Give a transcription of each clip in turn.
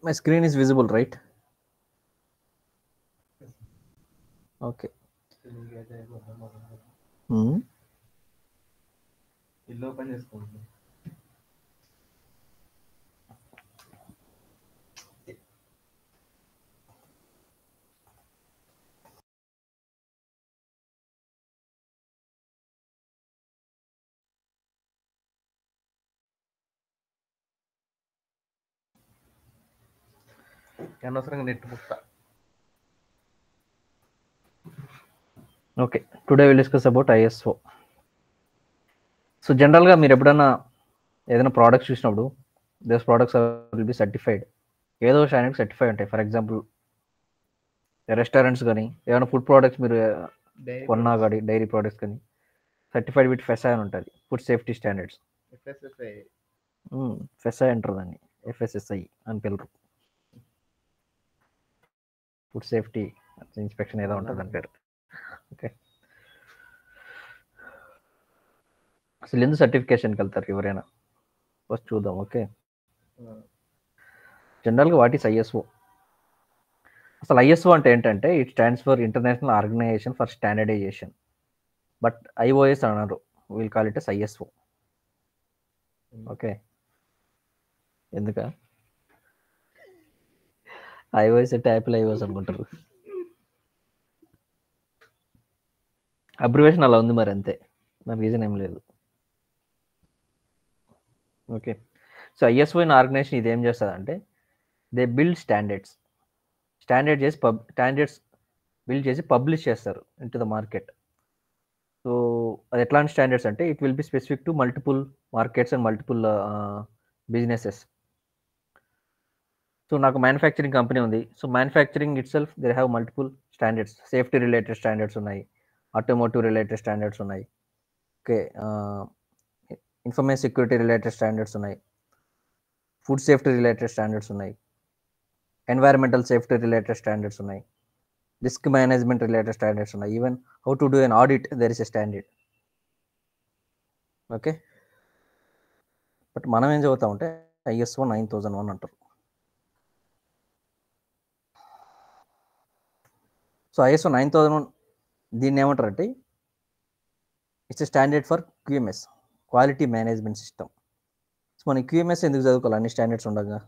My screen is visible, right? Okay. ఇల్లు open చేసుకోండి. అనవసరంగా నెట్ ముక్త. Okay. Today we'll discuss about ISO. So జనరల్గా మీరు ఎప్పుడైనా ఏదైనా ప్రోడక్ట్స్ చూసినప్పుడు those products will be certified, ఏదో స్టాండర్డ్ సర్టిఫై ఉంటాయి. ఫర్ ఎగ్జాంపుల్ రెస్టారెంట్స్ కానీ ఏమైనా ఫుడ్ ప్రోడక్ట్స్ మీరు కొన్నా కానీ డైరీ ప్రోడక్ట్స్ కానీ సర్టిఫైడ్ విత్ ఫెస్ఐ అని ఉంటుంది, ఫుడ్ సేఫ్టీ స్టాండర్డ్స్. ఫెస్ఐ అంటారు దాన్ని, FSSI అని పిల్లరు. ఫుడ్ సేఫ్టీ ఇన్స్పెక్షన్ ఏదో ఉంటుంది దాని పేరు. ఓకే, అసలు ఎందుకు సర్టిఫికేషన్కి వెళ్తారు ఎవరైనా ఫస్ట్ చూద్దాం. ఓకే, జనరల్గా వాట్ ఈస్ ISO? అసలు ISO అంటే ఏంటంటే it stands for international organization for standardization. But IOS అన్నారు, will call it as ISO. Okay, ఎందుక IOS అంటే యాపిల్ IOS అనుకుంటారు, అబ్రివేషన్ అలా ఉంది మరి, అంతే, దాని రీజన్ ఏం లేదు. Okay, so ISO in organization ఇది ఏం చేస్తుంది అంటే దే బిల్డ్ స్టాండర్డ్స్ బిల్డ్ చేసి పబ్లిష్ చేస్తారు into the market. So అది ఎట్లాంటి స్టాండర్డ్స్ అంటే it will be specific to multiple markets and multiple businesses. So నాకు మ్యానుఫ్యాక్చరింగ్ కంపెనీ ఉంది. So manufacturing itself they have multiple standards. Safety related standards ఉన్నాయి, automotive related standards ఉన్నాయి, okay, information security related standards ఉన్నాయి, food safety related standards ఉన్నాయి, environmental safety related standards ఉన్నాయి, risk management related standards ఉన్నాయి, even how to do an audit there is a standard. Okay, but మనం ఏం చదువుతామంటే ISO 9001 అంటారు. So ISO 9001 దీన్ని ఏమంటారంటే it's a standard for QMS, quality management system. So మన QMS ఎందుకు చదువుకోవాలి అన్ని స్టాండర్డ్స్ ఉండగా?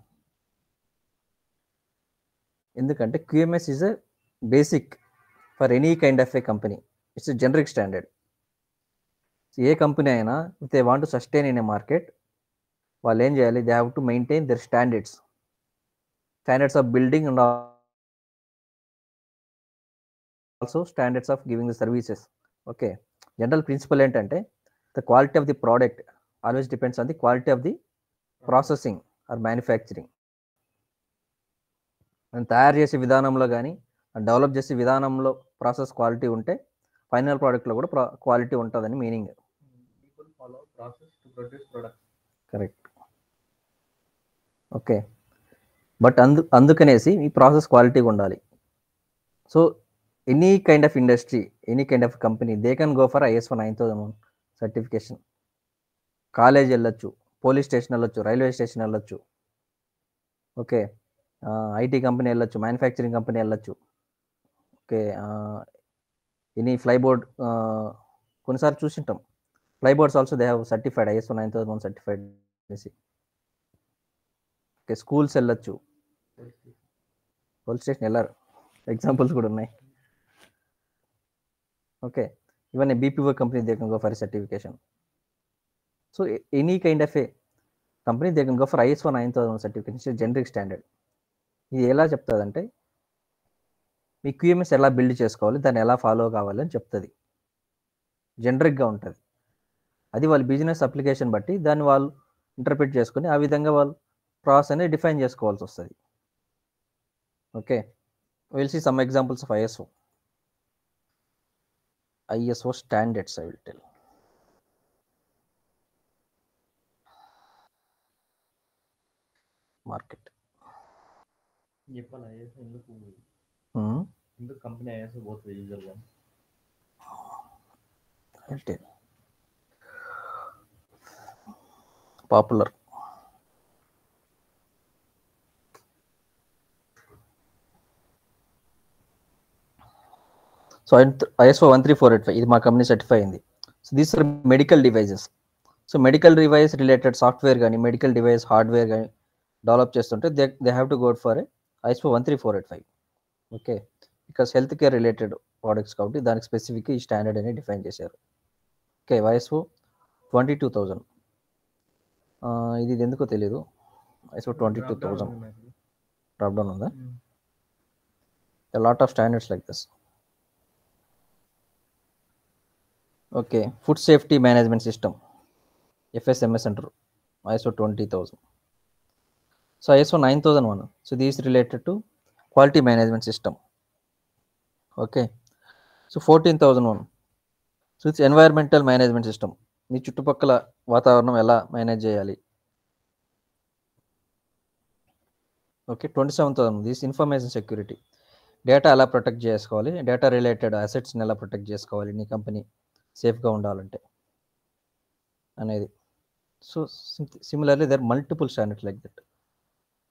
ఎందుకంటే QMS is a basic for any kind of a company. It's a generic standard. ఏ కంపెనీ అయినా if they want to sustain in a market, వాళ్ళు ఏం చేయాలి? They have to maintain their standards of building and also standards of giving the services. Okay, general principle ఏంటంటే the quality of the product always depends on the quality of the processing are manufacturing. మనం తయారు చేసే విధానంలో కానీ develop చేసే విధానంలో process quality ఉంటే final ప్రోడక్ట్లో కూడా క్వాలిటీ ఉంటుందని మీనింగ్. కరెక్ట్. ఓకే, బట్ అందుకనేసి ఈ ప్రాసెస్ క్వాలిటీగా ఉండాలి. So any kind of industry, any kind of company, they can go for ISO 9001 certification. College వెళ్ళొచ్చు, పోలీస్ స్టేషన్ వెళ్ళొచ్చు, రైల్వే స్టేషన్ వెళ్ళొచ్చు, ఓకే, IT కంపెనీ వెళ్ళొచ్చు, మ్యానుఫ్యాక్చరింగ్ కంపెనీ వెళ్ళొచ్చు, ఓకే, ఎనీ ఫ్లైబోర్డ్, కొన్నిసార్లు చూసింటాం flyboards also they have certified ISO 9001 certified అనేసి. Okay, schools వెళ్ళొచ్చు, police station వెళ్ళారు, ఎగ్జాంపుల్స్ కూడా ఉన్నాయి. Okay, even a BPO company they can go for certification. So any kind of a company they can go for ISO 9001 certification, generic standard. ఇది ఎలా చెప్తుందంటే మీ QMS ఎలా build చేసుకోవాలి, దాన్ని ఎలా ఫాలో కావాలి అని చెప్తుంది. జనరిక్గా ఉంటుంది. అది వాళ్ళ బిజినెస్ అప్లికేషన్ బట్టి దాన్ని వాళ్ళు ఇంటర్ప్రిట్ చేసుకొని ఆ విధంగా వాళ్ళు ప్రాసెస్ అనేది డిఫైన్ చేసుకోవాల్సి వస్తుంది. Okay, will see some examples of ISO standards. I will tell. Market చెప్పాలి ISO ఎందుకు కంపెనీ ISO పోతుంది యూజువల్గా? పాపులర్. సో ISO 13485 ఇది మా కంపెనీ సర్టిఫై అయింది. So these are medical devices. So medical device related software కానీ మెడికల్ డివైస్ హార్డ్వేర్ కానీ develop చేస్తుంటే they have to go for ISO 13485. Okay, because health care related products కాబట్టి దానికి specific ఈ standard అనేది డిఫైన్ చేశారు. Okay, ISO 22000 ఇది ఎందుకో తెలియదు. ISO 22000 డ్రాప్ డౌన్ ఉందా? A lot of standards like this. Okay, food safety management system, FSMS అంటారు, ISO 20000. So ISO 9001, so these related to quality management system. Okay, so 14001, so it's environmental management system, మీ చుట్టుపక్కల వాతావరణం ఎలా manage చేయాలి. Okay, 27000, this information security, data ఎలా protect చేసుకోవాలి, data related అసెట్స్ని ఎలా ప్రొటెక్ట్ చేసుకోవాలి నీ కంపెనీ సేఫ్గా ఉండాలంటే అనేది. So similarly there multiple standards like that.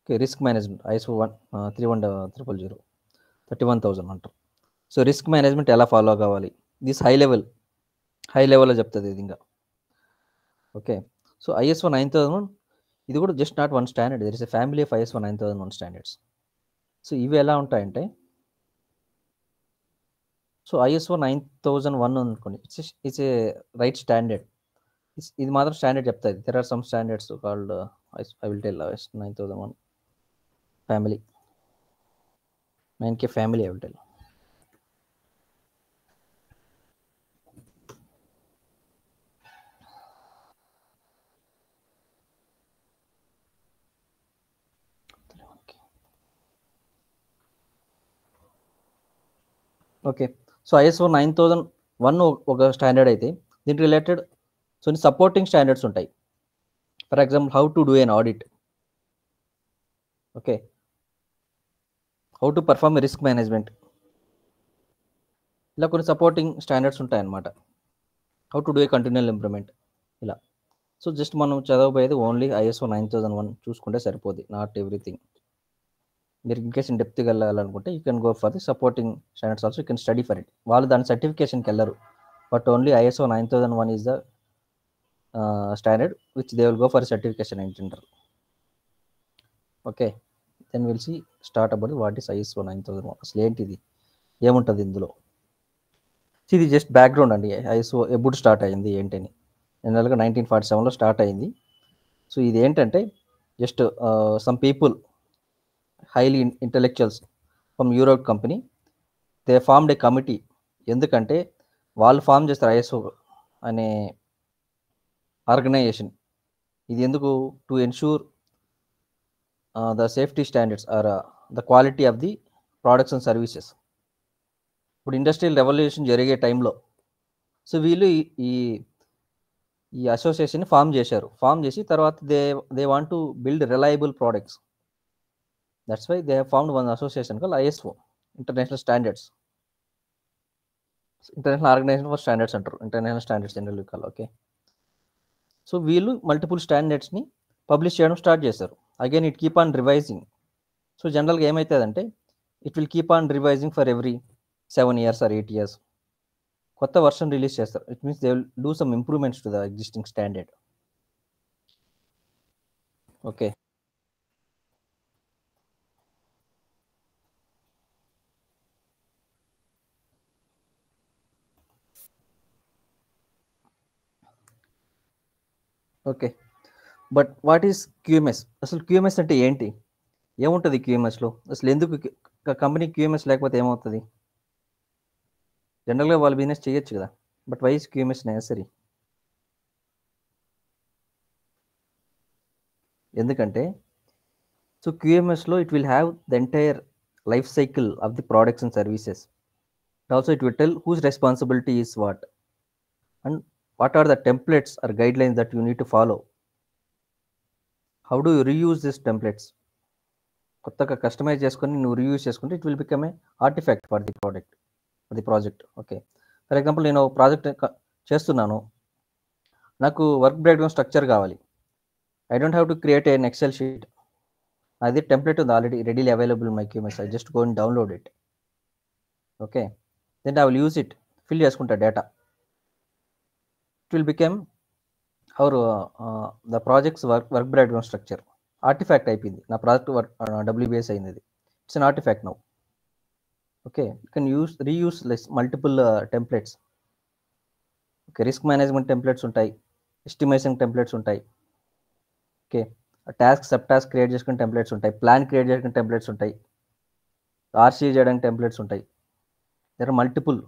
Okay, risk management ISO 31000 31000 అంటారు. సో రిస్క్ మేనేజ్మెంట్ ఎలా ఫాలో కావాలి, దిస్ హై లెవెల్లో చెప్తుంది ఇది ఇంకా. ఓకే, సో ISO 9001 ఇది కూడా just not one standard, there is a family of ISO 9001 standards. So ఇవి ఎలా ఉంటాయంటే, సో ISO 9001 అనుకోండి, ఇట్స్ ఏ రైట్ స్టాండర్డ్, ఇది మాత్రం స్టాండర్డ్ చెప్తుంది. There are some standards called I will tell ISO 9001 family, 9K family I will tell. Okay, so ISO 9001 ఒక standard అయితే దీనికి రిలేటెడ్ సో సపోర్టింగ్ స్టాండర్డ్స్ ఉంటాయి. For example how to do an audit, okay, how to perform risk management, ఇలా కొన్ని supporting standards ఉంటాయి అన్నమాట. How to do a continual improvement ఇలా. So just మనం చదవబోయేది ఓన్లీ ISO 9001 చూసుకుంటే సరిపోద్ది, నాట్ ఎవ్రీథింగ్. మీరు ఇన్ కేస్ ఇన్ డెప్త్కి వెళ్ళాలనుకుంటే you can go for the supporting standards also, you can study for it. వాళ్ళు దాని సర్టిఫికేషన్కి వెళ్ళరు, but only ISO 9001 is the standard which they will go for certification in general. Okay, then will see start about what is ISO 9001, అసలు ఏంటిది, ఏముంటుంది ఇందులో. ఇది జస్ట్ బ్యాక్గ్రౌండ్ అండి. ISO ఎప్పుడు స్టార్ట్ అయింది ఏంటని, జనరల్గా 1947లో స్టార్ట్ అయింది. సో ఇది ఏంటంటే just some people highly intellectuals from Europe company, they formed a committee. ఎందుకంటే వాళ్ళు ఫామ్ చేస్తారు ISO అనే ఆర్గనైజేషన్. ఇది ఎందుకు, to ensure the safety standards or the quality of the products and services. ఇప్పుడు ఇండస్ట్రియల్ రెవల్యూషన్ జరిగే టైంలో సో వీళ్ళు ఈ అసోసియేషన్ ఫామ్ చేసి తర్వాత they want to build reliable products. That's why they have formed one association called ISO, International Standards. International Organization for Standards అంటారు, international standards general call. Okay, so వీళ్ళు multiple స్టాండర్డ్స్ని publish చేయడం start చేశారు. Again it keep on revising. So జనరల్గా ఏమవుతుందంటే it will keep on revising for every 7 years or 8 years. కొత్త version release చేస్తారు. It means they will do some improvements to the existing standard. Okay, okay, but what is QMS? అసలు QMS అంటే ఏంటి, ఏముంటుంది QMSలో, అసలు ఎందుకు కంపెనీ QMS లేకపోతే ఏమవుతుంది? జనరల్గా వాళ్ళు బిజినెస్ చేయొచ్చు కదా, but why is QMS necessary? ఎందుకంటే సో QMSలో it will have the entire life cycle of the products and services. Also it will tell whose responsibility is what and what are the templates or guidelines that you need to follow. How do you reuse these templates? కొత్తగా customize చేసుకొని నువ్వు reuse చేసుకుంటే it will become a artifact for the project. Okay, for example నేను project చేస్తున్నాను, నాకు work breakdown structure కావాలి. I don't have to create an Excel sheet, అది template ఉంది already readily available my QMS. I just go and download it. Okay, then I will use it, fill చేసుకుంటా data. It will become our the projects work breakdown structure. Artifact అయిపోయింది, నా project work WBS అయింది. ఇది it's an artifact now. Okay, you can reuse multiple templates. Okay, risk management templates ఉంటాయి, estimation templates ఉంటాయి. Okay, task sub task create చేసుకునే templates ఉంటాయి, plan create చేసుకునే templates ఉంటాయి, ఆర్సీ చేయడానికి టెంప్లెట్స్ ఉంటాయి. There are multiple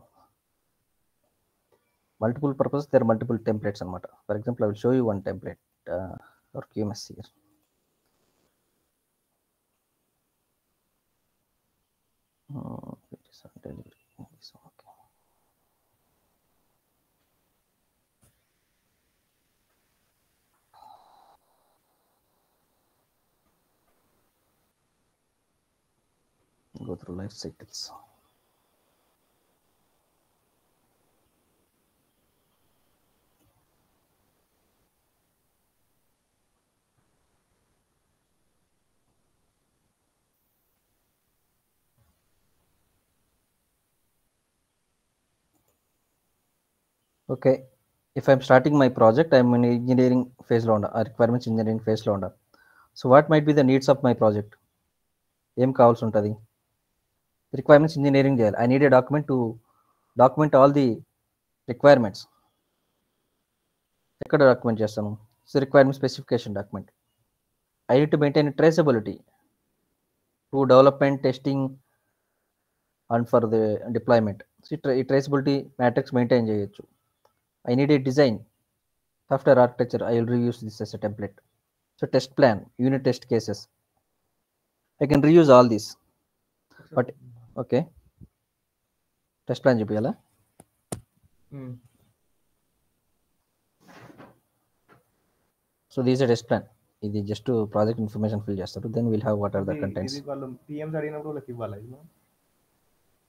purposes, there are multiple templates అనమాట. For example, I will show you one template or QMS here. It is on delivery. Okay. Go through life cycles. Okay, if I'm starting my project, I'm in engineering phase లో ఉండ, requirements engineering phase లో ఉండ. So what might be the needs of my project? ఏం కావాల్సి ఉంటుంది? Requirements engineering చేయాలి. I need a document to document all the requirements. ఎక్కడ document చేస్తాను? So requirement specification document. I need to maintain traceability to development, testing and for the deployment. ఈ traceability matrix maintain చేయొచ్చు. I need a design, software architecture. I will reuse this as a template. So test plan, unit test cases. I can reuse all these. But okay, test plan చూపియాలా? So this is a test plan. ఇది జస్ట్ project information fill చేస్తారు. Then will have what are the contents.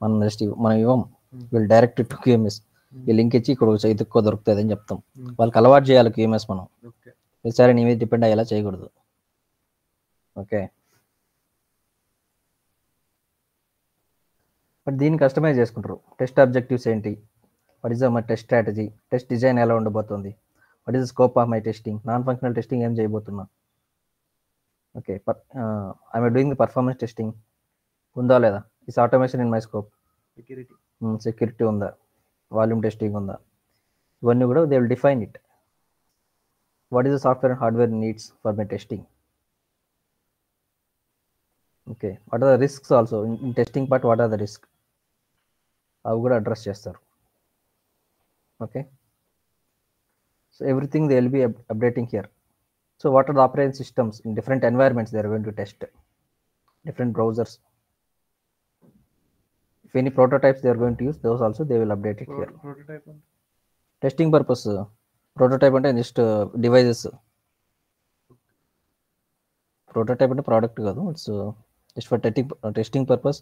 మనం ఇవ్వం, will direct to QMS. ఈ link ఇచ్చి ఇక్కడ ఎక్కువ దొరుకుతుంది అని చెప్తాం. వాళ్ళకి అలవాటు చేయాలి QMS. మనం ఈసారి నీ మీద డిపెండ్ అయ్యేలా చేయకూడదు. ఓకే, బట్ దీన్ని కస్టమైజ్ చేసుకుంటారు. టెస్ట్ ఆబ్జెక్టివ్స్ ఏంటి, what is my test strategy, test design ఎలా ఉండబోతుంది, what is the scope of my testing, non functional testing ఏం చేయబోతున్నా. Okay, I'm doing the performance testing ఉందా లేదా, is automation in my scope, security ఉందా, volume testing ఉందా, ఇవన్నీ కూడా they will define it. What is the software and hardware needs for my testing. Okay, what are the risks also in testing part, what are the risk, అవి కూడా address చేస్తారు. Okay, so everything they will be updating here. So what are the operating systems in different environments they are going to test, different browsers. If any prototypes they are going to use, those also they will update it here. Prototype Testing purpose, prototype అంటే just devices. Prototype అంటే product కాదు, it's just for testing purpose.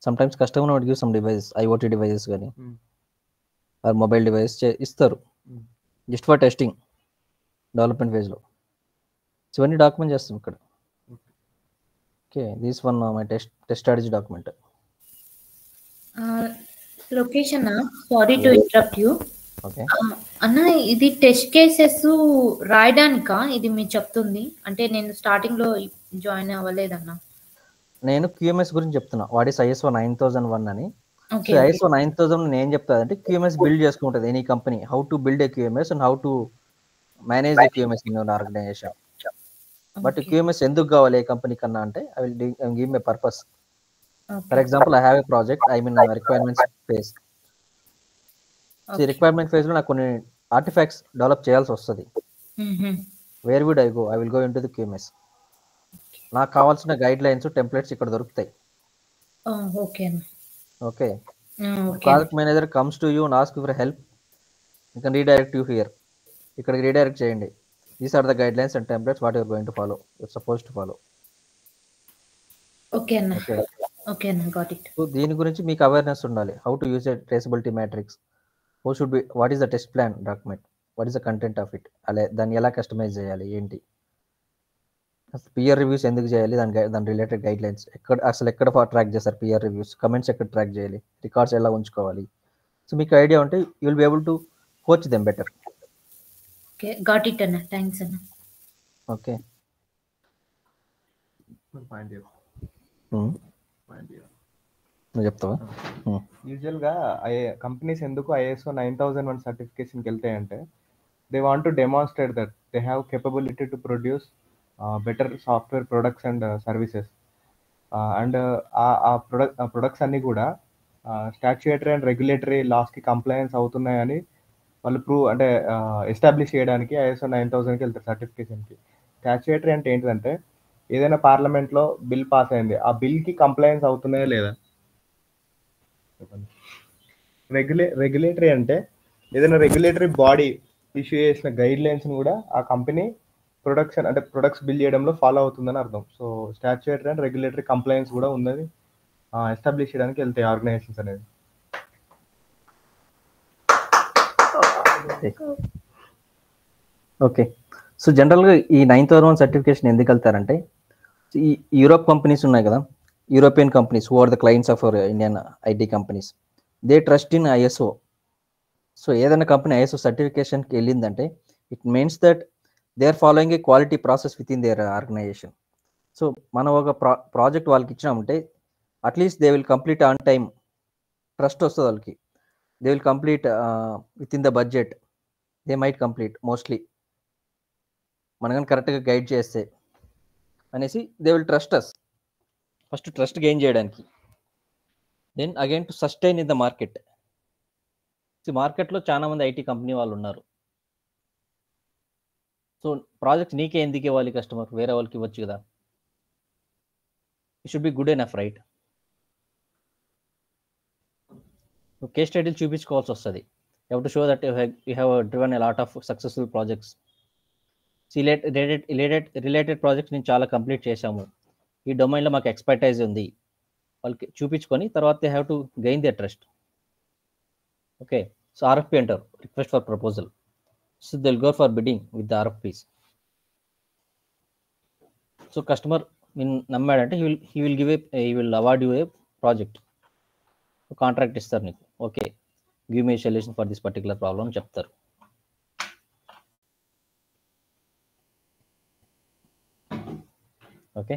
Sometimes customer would give some devices, IoT devices కానీ or mobile device ఇస్తారు just for testing, development phase లో. So ఇవన్నీ document చేస్తాం ఇక్కడ. Okay, this one my test strategy document. Location, sorry to interrupt you. Okay అన్న, ఇది test cases రాయడానికా ఇది మీరు చెప్తుంది? అంటే నేను స్టార్టింగ్ లో జాయిన్ అవ్వలేదన్న. నేను QMS గురించి చెప్తున్నా, వాట్ ఈస్ ISO 9001 అని. ఓకే, సో ISO 9000 నేను చెప్తా అంటే QMS బిల్డ్ చేసుకుంటుంది any company, how to build a QMS and how to manage a QMS in your organisation. But QMS ఎందుకు కావాలి ఏ కంపెనీ కన్నా అంటే, I will give my purpose. For example, I have a project, I mean requirements phase. So ఈ requirement phase లో నాకు కొన్ని artifacts develop చేయాల్సి వస్తుంది. Where would I go? I will go into the QMS. నాకు కావాల్సిన guide lines, templates ఇక్కడ దొరుకుతాయి. Okay, project manager comes to you and ask for help, you can redirect you here. ఇక్కడికి redirect చేయండి. These are the guidelines and templates what you're going to follow, you're suppose to follow. Okay అన్న, okay అన్న, got it. So దీని గురించి మీకు awareness ఉండాలి. How to use a traceability matrix, how should be, what is the test plan document, what is the content of it, అలా దాన్ని ఎలా customise చేయాలి ఏంటి. పియర్ రివ్యూస్ ఎందుకు చేయాలి, దాని రిలేటెడ్ గైడ్ లైన్స్ ఎక్కడ ట్రాక్ చేస్తారు, పియర్ రివ్యూస్ కమెంట్స్ ఎక్కడ ట్రాక్ చేయాలి, రికార్డ్స్ ఎలా ఉంచుకోవాలి. సో మీకు ఐడియా ఉంటే you will be able to coach them better. Okay, got it అన్న, థ్యాంక్స్ అన్న. ఓకే, పాయింట్ నువ్వు చెప్తావా? యూజువల్గా కంపెనీస్ ఎందుకు ISO 9001 సర్టిఫికేషన్కి వెళ్తాయంటే they want to demonstrate that they have capability to produce better software products and services. And ఆ products అన్నీ కూడా స్టాట్యుటరీ అండ్ రెగ్యులేటరీ లాస్కి కంప్లయన్స్ అవుతున్నాయని వాళ్ళు అంటే ఎస్టాబ్లిష్ చేయడానికి ISO 9000కి వెళ్తారు సర్టిఫికేషన్కి. స్టాట్యుటరీ అంటే ఏంటంటే ఏదైనా పార్లమెంట్లో బిల్ పాస్ అయింది, ఆ బిల్కి కంప్లయన్స్ అవుతున్నాయా లేదా. రెగ్యులేటరీ అంటే ఏదైనా రెగ్యులేటరీ బాడీ ఇష్యూ చేసిన గైడ్ లైన్స్ని కూడా ఆ కంపెనీ ప్రొడక్ట్స్ బిల్ చేయడంలో ఫాలో అవుతుందని అర్థం. So statutory and regulatory compliance కూడా ఉన్నది ఎస్టాబ్లిష్ చేయడానికి వెళ్తాయి ఆర్గనైజేషన్స్ అనేది. ఓకే, సో జనరల్గా ఈ 9001 సర్టిఫికేషన్ ఎందుకు వెళ్తారంటే, ఈ యూరోప్ కంపెనీస్ ఉన్నాయి కదా, European companies who are the clients of our Indian IT companies, they trust in ISO. So ఏదైనా కంపెనీ ISO సర్టిఫికేషన్కి వెళ్ళిందంటే it means that they are following a quality process within their organization. So మనం ఒక project వాళ్ళకి ఇచ్చినామంటే at least they will complete on time, trust వస్తుంది వాళ్ళకి. They will complete within the budget, they might complete mostly, మనం కానీ కరెక్ట్గా guide చేస్తే అనేసి they will trust us. First trust gain చేయడానికి, then again to sustain in the market. మార్కెట్లో చాలా మంది ఐటీ కంపెనీ వాళ్ళు ఉన్నారు. సో ప్రాజెక్ట్స్ నీకే ఎందుకు ఇవ్వాలి కస్టమర్, వేరే వాళ్ళకి ఇవ్వచ్చు కదా. It should be good enough, right. Case స్టడీలు చూపించుకోవాల్సి వస్తుంది. You have to show that you have driven a lot of successful projects. Related projects నేను చాలా కంప్లీట్ చేశాము, ఈ డొమైన్లో మాకు ఎక్స్పర్టైజ్ ఉంది, వాళ్ళకి చూపించుకొని తర్వాత they have to gain they trust. Okay, so RFP అంటారు, request for proposal. So they'll go for bidding with the RFPs. So customer నేను నమ్మాడంటే he will award you a project, contract ఇస్తారు నీకు. Okay, give me solution for this particular problem చెప్తారు. Okay,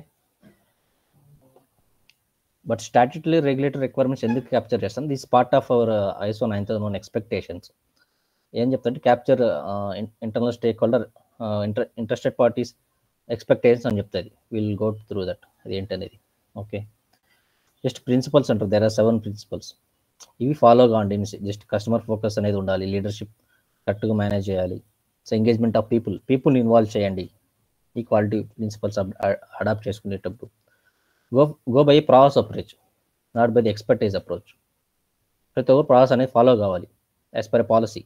but statutory regulatory requirements ఎందుకు capture చేస్తాం, this part of our ISO 9001 expectations. ఏం చెప్తారంటే capture internal stakeholder interested parties expectations అని చెప్తుంది. Will go through that, అది ఏంటనేది. Okay, just principles అంటారు, దెర్ ఆర్ 7 ప్రిన్సిపల్స్. ఇవి ఫాలో కావండి. జస్ట్ కస్టమర్ ఫోకస్ అనేది ఉండాలి, లీడర్షిప్ కరెక్ట్గా మేనేజ్ చేయాలి, సో ఎంగేజ్మెంట్ ఆఫ్ పీపుల్ని ఇన్వాల్వ్ చేయండి, ఈ క్వాలిటీ ప్రిన్సిపల్స్ అడాప్ట్ చేసుకునేటప్పుడు. Go by process approach, not by the expertise approach. ప్రతి ఒక్కరు ప్రాసెస్ అనేది ఫాలో కావాలి as per policy.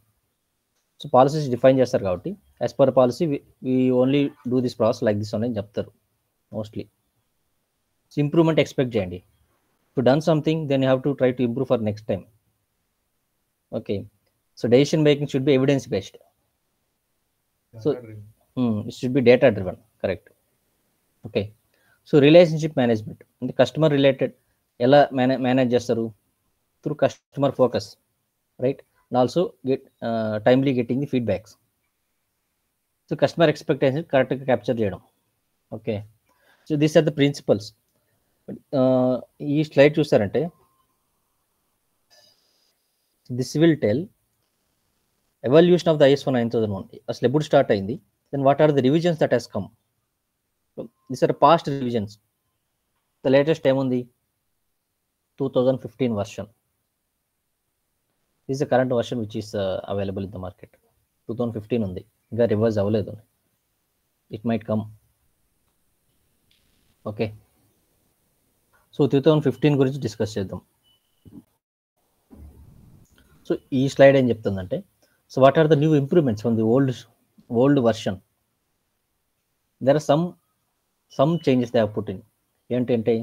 So policies define చేస్తారు కాబట్టి as per policy we only do this process like this అని చెప్తారు మోస్ట్లీ. సో ఇంప్రూవ్మెంట్ ఎక్స్పెక్ట్ చేయండి. If done something then you have to try to improve for next time. Okay, so decision making should be evidence based. So it should be data driven, correct. Okay, so relationship management అంటే customer related ఎలా manage చేస్తారు, through customer focus, right. And also timely getting the feedbacks. So customer expectation కరెక్ట్గా capture చేయడం. Okay, so these are the principles. ఈ slide చూసారంటే this will tell evolution of the ISO 9001. అసలు ఎప్పుడు start అయింది, then what are the revisions that has come. This are past revisions. The latest ఏముంది, 2015 version. This the current version which is available in the market. 2015 ఉంది, ఇంకా reverse అవ్వలేదు, it might come. Okay, so 2015 గురించి discuss చేద్దాం. So ఈ slide ఏం చెప్తుందంటే, so what are the new improvements from the old version. There are some changes they have put in. ఏంటంటే,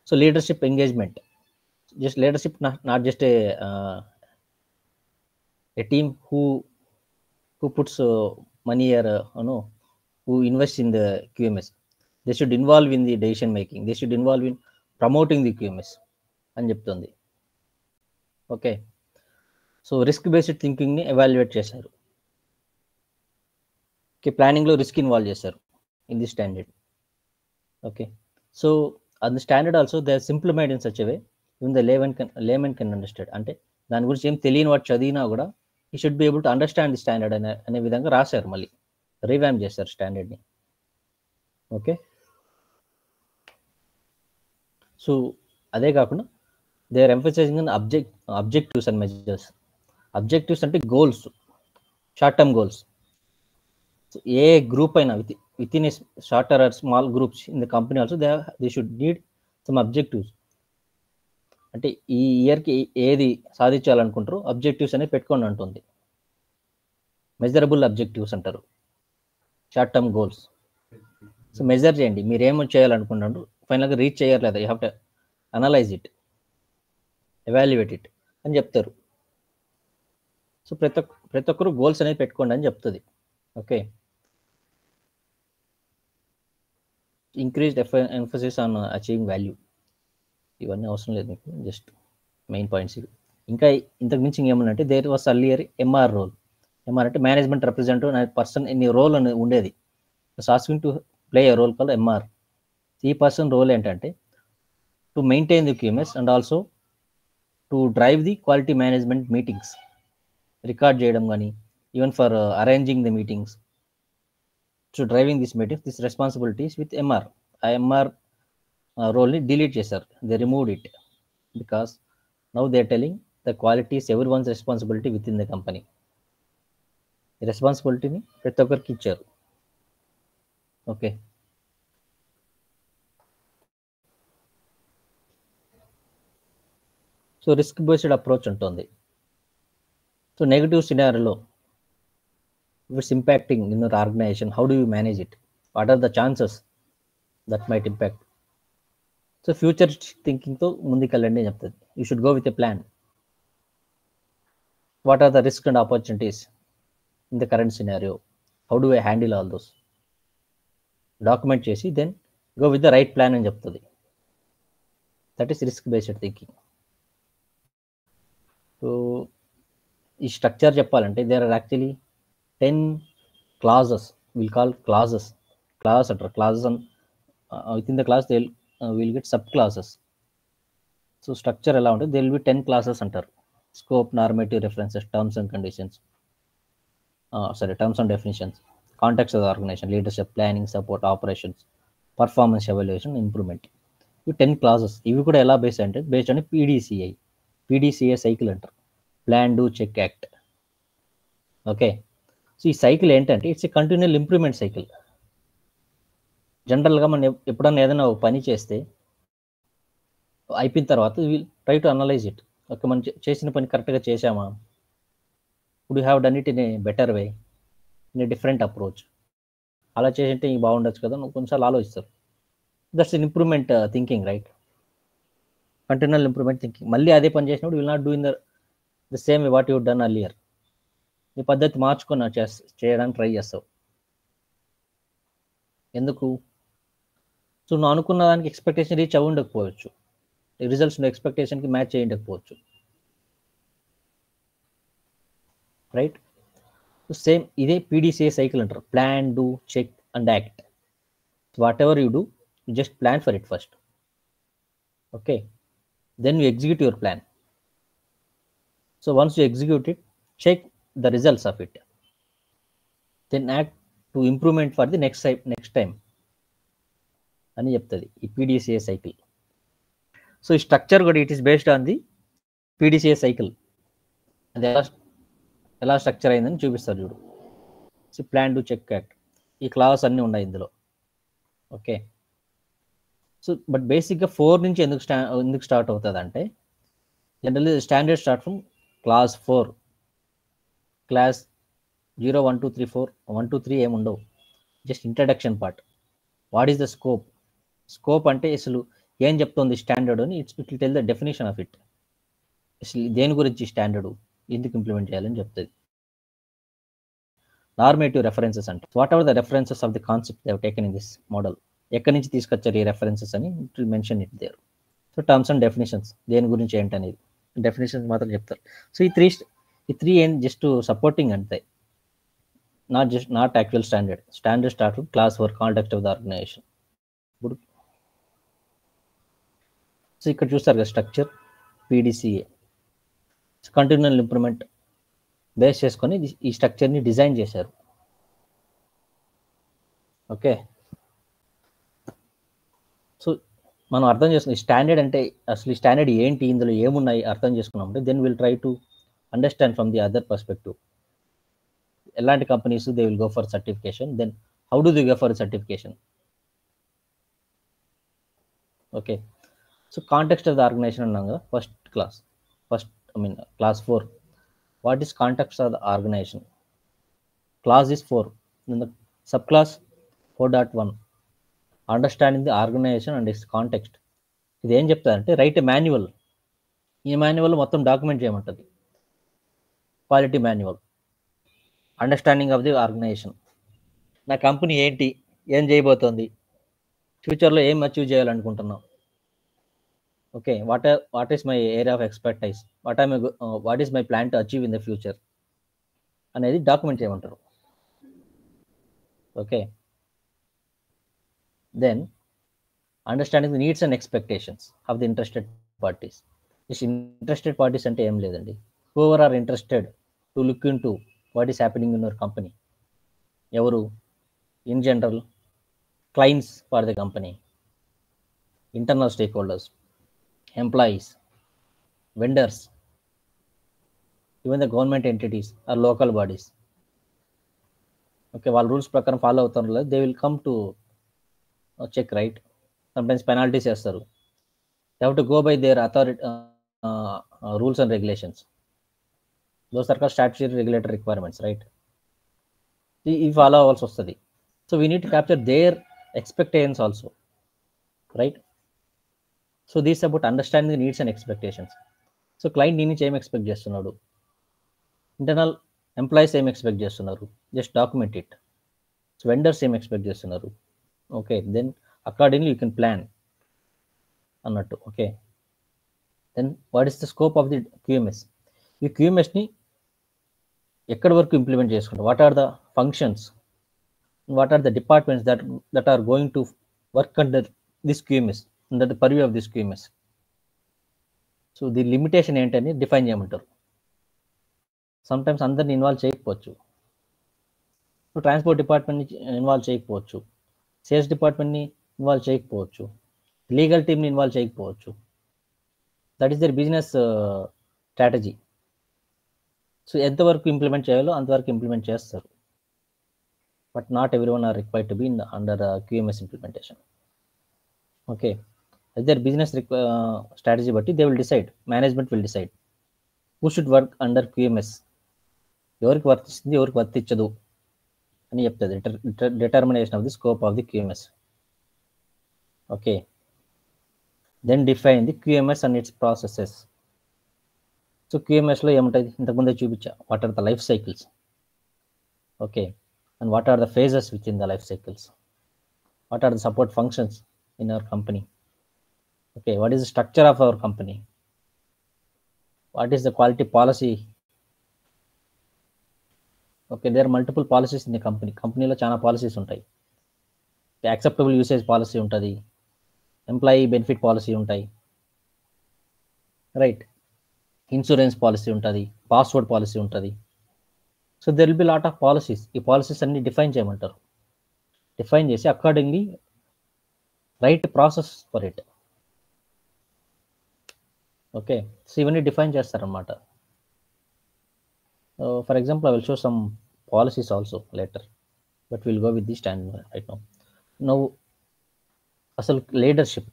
so leadership engagement, just leadership not just a team who puts money or who invests in the QMS. They should involve in the decision making, they should involve in promoting the QMS అని చెప్తుంది. Okay, so risk based థింకింగ్ని evaluate చేశారు. Okay, ప్లానింగ్లో risk involve చేశారు in the standard. Okay, so అది standard also they simplified in such way even the layman can understand. అంటే దాని గురించి ఏం తెలియని వాడు చదివినా కూడా he should be able to understand the standard అనే విధంగా రాశారు, మళ్ళీ రీవ్యామ్ చేశారు స్టాండర్డ్ని. ఓకే, సో అదే కాకుండా they are emphasizing in objectives and measures. Objectives అంటే goals, short term goals. So ఏ గ్రూప్ అయినా within a shorter or small groups in the company also they should need some objectives. అంటే ఈ ఇయర్కి ఏది సాధించాలనుకుంటారో అబ్జెక్టివ్స్ అనేది పెట్టుకోండి అంటుంది. మెజరబుల్ అబ్జెక్టివ్స్ అంటారు, short term goals. So measure చేయండి, మీరు ఏమో చేయాలనుకుంటున్నారు, ఫైనల్గా రీచ్ చేయరు లేదా, you have to analyse it, evaluate it అని చెప్తారు. సో ప్రతి ఒక్కరు గోల్స్ అనేది పెట్టుకోండి అని చెప్తుంది. Okay, increased emphasis on achieving value. ఇవన్నీ అవసరం లేదు మీకు, జస్ట్ మెయిన్ పాయింట్స్ ఇవి. ఇంకా ఇంతకు మించి ఏమన్నంటే there was earlier MR role. MR అంటే మేనేజ్మెంట్ రిప్రజెంటేటివ్ అనే పర్సన్ ఇన్ రోల్ అని ఉండేది. Asking to play a role called MR. ఈ పర్సన్ రోల్ ఏంటంటే to maintain the QMS and also to drive the quality management meetings, record చేయడం కానీ, even for arranging the meetings. So driving this meetings, this responsibilities with MR. ఆ MR రోల్ని delete చేశారు, they removed it because now they are telling the quality is ఎవరి one's responsibility within the company. ఈ రెస్పాన్సిబిలిటీని ప్రతి ఒక్కరికి ఇచ్చారు. Okay, so risk based approach ఉంటుంది. సో నెగటివ్ సినారియోలో it's impacting in your organization, how do you manage it, what are the chances that might impact. So future థింకింగ్తో ముందుకెళ్ళండి అని చెప్తుంది. You should go with a plan. What are the risk and opportunities in the current scenario, how do I handle all those, document చేసి then go with the right plan అని చెప్తుంది. That is risk based thinking. So ఈ structure చెప్పాలంటే there are actually 10 clauses, we'll call clauses అంటారు. Clauses within the clause they will get sub clauses. So structure ఎలా ఉంటుంది, they will be 10 clauses అంటారు. Scope, normative references, terms and conditions, terms and definitions, context of the organisation, leadership, planning, support, operations, performance evaluation, improvement. ఇవి 10 classes. ఇవి కూడా ఎలా based అంటే based అని PDCA cycle అంటారు, plan, do, check, act. Okay, so ఈ cycle ఏంటంటే it's a continual improvement cycle. జనరల్గా మనం ఎప్పుడన్నా ఏదైనా పని చేస్తే అయిపోయిన తర్వాత will try to analyse it. Okay, మనం చేసిన పని కరెక్ట్గా చేసామా, would you have done it in a better way, in a different approach, అలా చేసింటే ఇంక బాగుండొచ్చు కదా, నువ్వు కొంచెం ఆలోచిస్తారు. That's in improvement thinking, right? Continual improvement thinking. మళ్ళీ అదే పని చేసినప్పుడు will not do in the same way what you done earlier. నీ పద్ధతి మార్చుకొని చేయడానికి ట్రై చేస్తావు. ఎందుకు? సో నువ్వు అనుకున్న దానికి ఎక్స్పెక్టేషన్ రీచ్ అవ్వ ఉండకపోవచ్చు, రిజల్ట్స్ నువ్వు ఎక్స్పెక్టేషన్కి మ్యాచ్ చేయకపోవచ్చు, రైట్? సో సేమ్ ఇదే పీడీసీఏ సైకిల్ అంటారు, plan, do, check and act. Whatever you do, you just plan for it first. Okay, then you execute your plan. So once you execute it, check the results of it, then act to improvement for the next time అని చెప్తుంది ఈ PDCA cycle. So ఈ structure కూడా it is based on the PDCA cycle. అది ఎలా structure అయిందని చూపిస్తారు చూడు. So plan, do, check, act, ఈ క్లాస్ అన్నీ ఉన్నాయి ఇందులో. ఓకే, సో బట్ బేసిక్గా 4 నుంచి ఎందుకు స్టార్ట్ అవుతుంది అంటే generally standard start from class 4. Class 0, 1, 2, 3, 4, 1, 2, 3 ఏమి ఉండవు, just introduction part. What is the scope? Scope అంటే అసలు ఏం చెప్తుంది స్టాండర్డ్ అని, it will tell the definition of it. అసలు దేని గురించి స్టాండర్డ్, ఎందుకు ఇంప్లిమెంట్ చేయాలని చెప్తుంది. నార్మేటివ్ రెఫరెన్సెస్ అంటే whatever the references of the concept they have taken in this model. ఎక్కడి నుంచి తీసుకొచ్చారు ఈ రెఫరెన్సెస్ అని mention it there. So terms and definitions దేని గురించి ఏంటనేది డెఫినేషన్స్ మాత్రం చెప్తారు. సో ఈ త్రీ ఏం జస్ట్ సపోర్టింగ్ అంతే, not actual standard start clause for context of the organisation. ఇప్పుడు సో ఇక్కడ చూస్తారు కదా structure PDCA continual improvement base చేసుకొని ఈ స్ట్రక్చర్ని డిజైన్ చేశారు. ఓకే, సో మనం అర్థం చేసుకుని స్టాండర్డ్ అంటే అసలు ఈ స్టాండర్డ్ ఏంటి, ఇందులో ఏమున్నాయి అర్థం చేసుకున్నామంటే then will try to understand from the other perspective. ఎలాంటి companies they will go for certification, then how do they go for certification. Okay, so context of the organization అన్నాం కదా, clause 4. What is context of the organization? Clause is 4, sub clause 4.1 understanding the organization and its context. ఇది ఏం చెప్తారంటే write a manual. ఈ manual మొత్తం document చేయమంటుంది. Quality manual, understanding of the organization, నా company ఏంటి, ఏం చేయబోతోంది, ఫ్యూచర్లో ఏం అచీవ్ చేయాలనుకుంటున్నాం. Okay, what is my area of expertise, what is my plan to achieve in the future అనేది డాక్యుమెంట్ చేయమంటారు. Okay, then understanding the needs and expectations of the interested parties. Interested parties అంటే ఏం లేదండి, whoever are interested to look into what is happening in your company. ఎవరు? In general clients for the company, internal stakeholders, employees, vendors, even the government entities or local bodies. Okay, వాళ్ళ rules ప్రకారం follow అవుతారు లేదు, they will come to check, right? Sometimes penalties వేస్తారు. They have to go by their authority rules and regulations. Those are called statutory regulatory requirements, right? ఇవి follow అవ్వాల్సి వస్తుంది. So we need to capture their expectations also, right? So these about understanding the needs and expectations. So client నీ నుంచి ఏం expect చేస్తున్నాడు, internal employees ఏం expect చేస్తున్నారు, just document it. So vendors ఏం ఎక్స్పెక్ట్ చేస్తున్నారు, okay, then accordingly you can plan అన్నట్టు. Okay, then what is the scope of the QMS? ఈ QMSని ఎక్కడి వరకు ఇంప్లిమెంట్ చేసుకుంటాం, what are the functions, what are the departments that are going to work under this QMS, under the purview of this QMS. So the limitation ఏంటని define చేయమంటారు. Sometimes అందరిని involve చేయకపోవచ్చు. So transport డిపార్ట్మెంట్ని involve చేయకపోవచ్చు, sales డిపార్ట్మెంట్ని involve చేయకపోవచ్చు, legal టీమ్ని involve చేయకపోవచ్చు. That is their business strategy. So ఎంతవరకు ఇంప్లిమెంట్ చేయాలో అంతవరకు ఇంప్లిమెంట్ చేస్తారు. But not everyone are required to be under QMS implementation. Okay, their business strategy బట్టి they will decide, management will decide who should work under QMS. ఎవరికి వర్తిస్తుంది, ఎవరికి వర్తించదు అని చెప్తుంది determination of the scope of the QMS. Okay, then define the QMS and its processes. So QMSలో ఏముంటుంది, ఇంతకుముందే చూపించా, what are the life cycles. Okay, and what are the phases within the life cycles, what are the support functions in our company. Okay, what is the structure of our company, what is the quality policy. Okay, there are multiple policies in the కంపెనీలో చాలా policies ఉంటాయి. Acceptable usage policy ఉంటుంది, employee benefit policy ఉంటాయి, right? Insurance policy ఉంటుంది, password policy ఉంటుంది. So there will be lot of policies. ఈ policies అన్ని define చేయమంటారు. డిఫైన్ చేసి accordingly write process for it. Okay, so ఇవన్నీ డిఫైన్ చేస్తారనమాట. For example I will show some policies also later, but will go with the standard right now. Now అసలు leadership,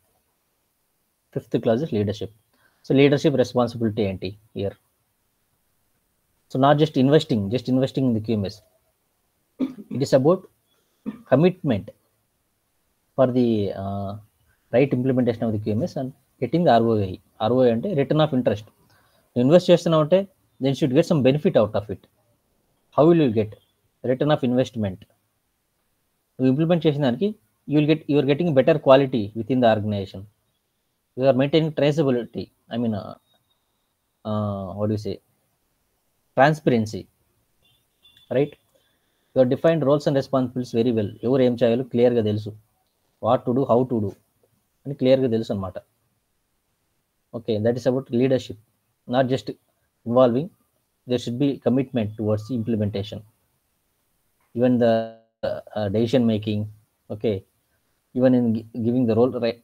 5th class is leadership. So leadership responsibility ఏంటి here? So not just investing in the QMS. It is about commitment for the right implementation of the QMS and getting the ROI. ROI అంటే return of interest. Invest చేస్తున్నావు అంటే then should get some benefit out of it. How will you get return of investment? నువ్వు implement చేసిన దానికి you're getting better quality within the organization. You are maintaining traceability. I mean, what do you say? Transparency, right? You have defined roles and responsibilities very well. ఎవరు ఏం చేయాలో క్లియర్గా తెలుసు. What to do, how to do అని క్లియర్గా తెలుసు అనమాట. Okay, that is about leadership. Not just involving, there should be commitment towards the implementation, even the decision making. Okay, even in giving the role, right,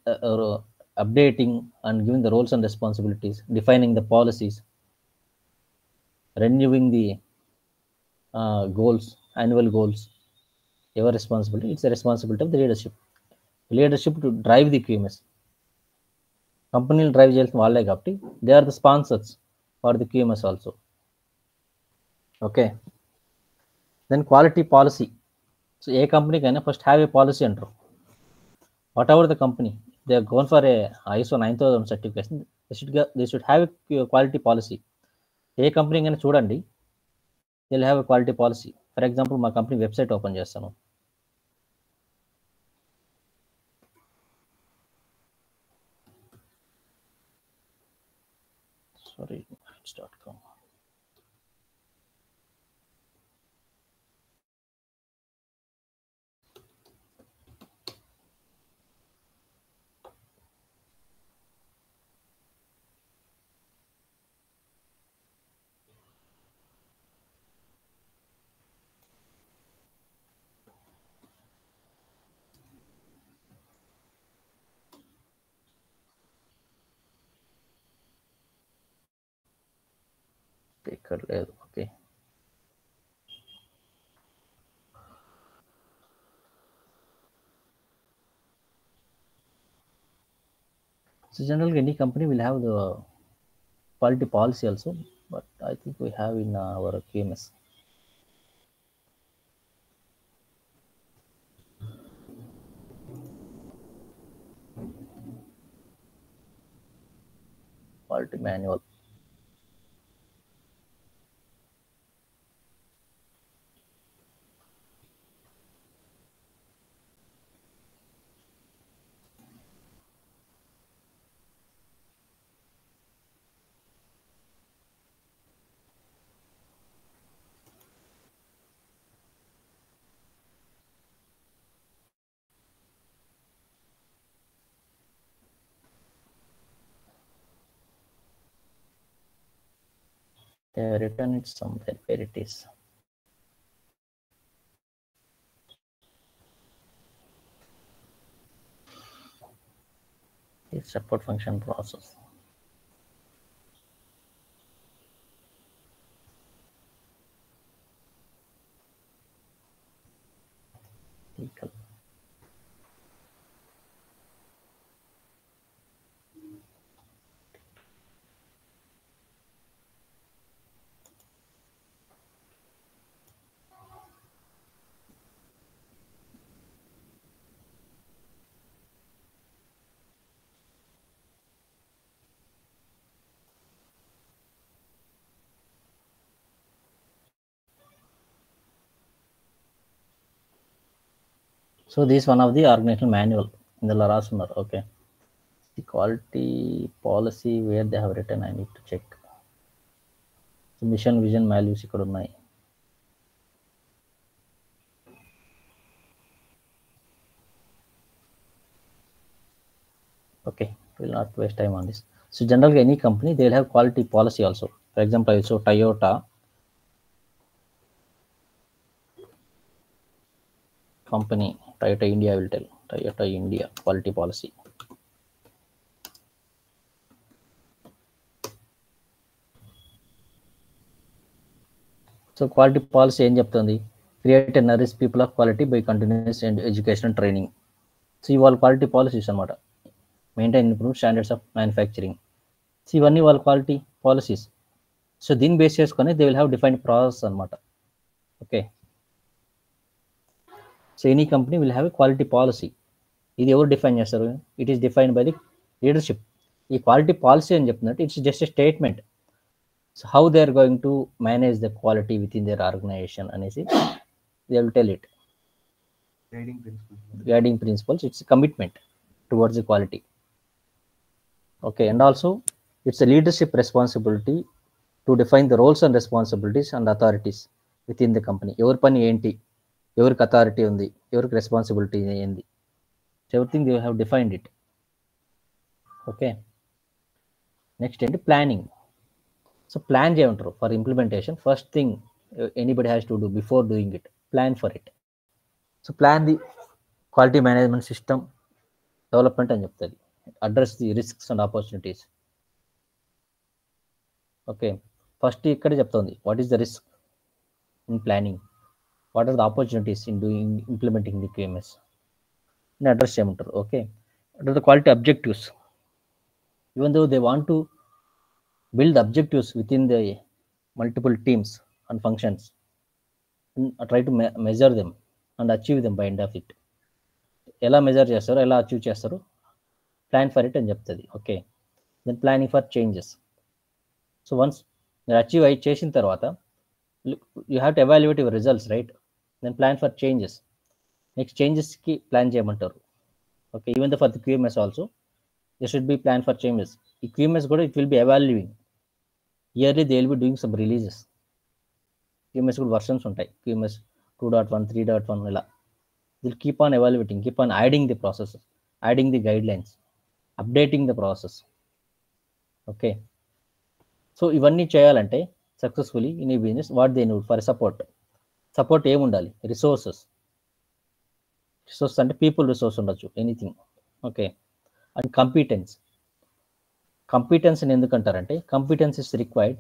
updating and giving the roles and responsibilities, defining the policies, renewing the goals, annual goals. Your responsibility, it's the responsibility of the leadership to drive the QMS. Company drive చేయాల్సిన వాళ్ళే కాబట్టి they are the sponsors for the QMS also. Okay, then quality policy. So ఏ కంపెనీకైనా first have a policy అంటారు. Whatever the company, they are gone for a ISO 9000 certification, they should have a quality policy. ఏ company కైనా చూడండి, they will have a quality policy. For example మా company website open చేస్తాను. Sorry, .com. ఇక్కడ లేదు. Okay, so generally any company will have the quality policy also, but I think we have in our QMS. Quality manual. They have written it somewhere, where it is. It's support function process. Legal. So this is one of the organizational manual in the Larasunar. Okay, the quality policy where they have written, I need to check. So mission, vision, values ఇక్కడ ఉన్నాయి. Okay, we'll not waste time on this. So generally any company, they will have quality policy also. For example, I saw Toyota company, Toyota India, I will tell Toyota India quality policy. So quality policy ఏం చెప్తుంది? Create and nourish people of quality by continuous and education and training. So ఇవాళ quality policies అనమాట. Maintain improve standards of manufacturing. So ఇవన్నీ వాళ్ళ quality policies. So దీన్ని base చేసుకొని they will have defined process అనమాట. Okay, so any company will have a quality policy. ఇది ఎవరు define చేస్తారు? It is defined by the leadership. ఈ quality policy అని చెప్తున్నట్టు it's just a statement. So how they are going to manage the quality within their organisation అనేసి they will tell it. guiding principles. It's a commitment towards the quality. Okay, and also it's a leadership responsibility to define the roles and responsibilities and authorities within the company. ఎవరి పని ఏంటి, ఎవరికి authority ఉంది, ఎవరికి responsibility ఏంది, everything you have defined it. Okay, next ఏంటి planning. So plan చేయమంటారు for implementation. First thing anybody has to do before doing it, plan for it. So plan the quality management system development అని చెప్తుంది. Address the risks and opportunities. Okay, first ఇక్కడే చెప్తుంది what is the risk in planning, what are the opportunities in doing implementing the QMS అని address చేయమంటారు. Okay, what are the quality objectives? Even though they want to build objectives within the multiple teams and functions and try to measure them and achieve them by end of it. ఎలా measure చేస్తారో, ఎలా achieve చేస్తారో plan for it అని చెప్తుంది. Okay, then planning for changes. So once మీరు achieve చేసిన తర్వాత you have to evaluate your results, right? Then plan for changes. Next చేంజెస్కి ప్లాన్ చేయమంటారు. Okay, even the for the QMS also there should be plan for changes. ఈ QMS కూడా it will be evaluating yearly. they will be doing some releases. QMS కూడా versions ఉంటాయి, QMS 2.1 3.1 ఇలా. they'll keep on evaluating, keep on adding the processes, adding the guidelines, updating the process. Okay, so ఇవన్నీ చేయాలంటే successfully in ఈ business what they need for support ఏముండాలి? Resources అంటే people resource ఉండొచ్చు, anything. Okay, and competence అని ఎందుకంటారంటే competence is required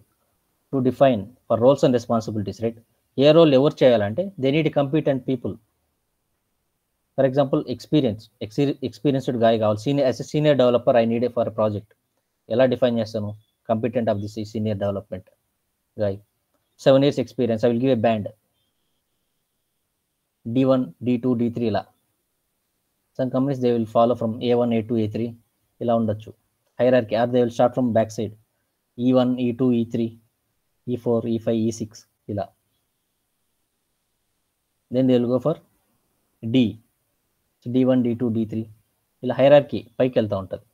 to define for roles and responsibilities, right? ఏ role ఎవరు చేయాలంటే they need competent people. For example experienced guy కావాలి. Senior developer I need for project. ఎలా define చేస్తాను? Competent of this senior development guy, 7 years experience, I will give a band D1 D2 D3 ఇలా. Some companies they will follow from A1 A2 A3 ఇలా ఉండొచ్చు hierarchy, or they will start from back side E1 E2 E3 E4 E5 E6 ఇలా. then they will go for D, D1 D2 D3 ఇలా hierarchy పైకి వెళ్తూ ఉంటుంది.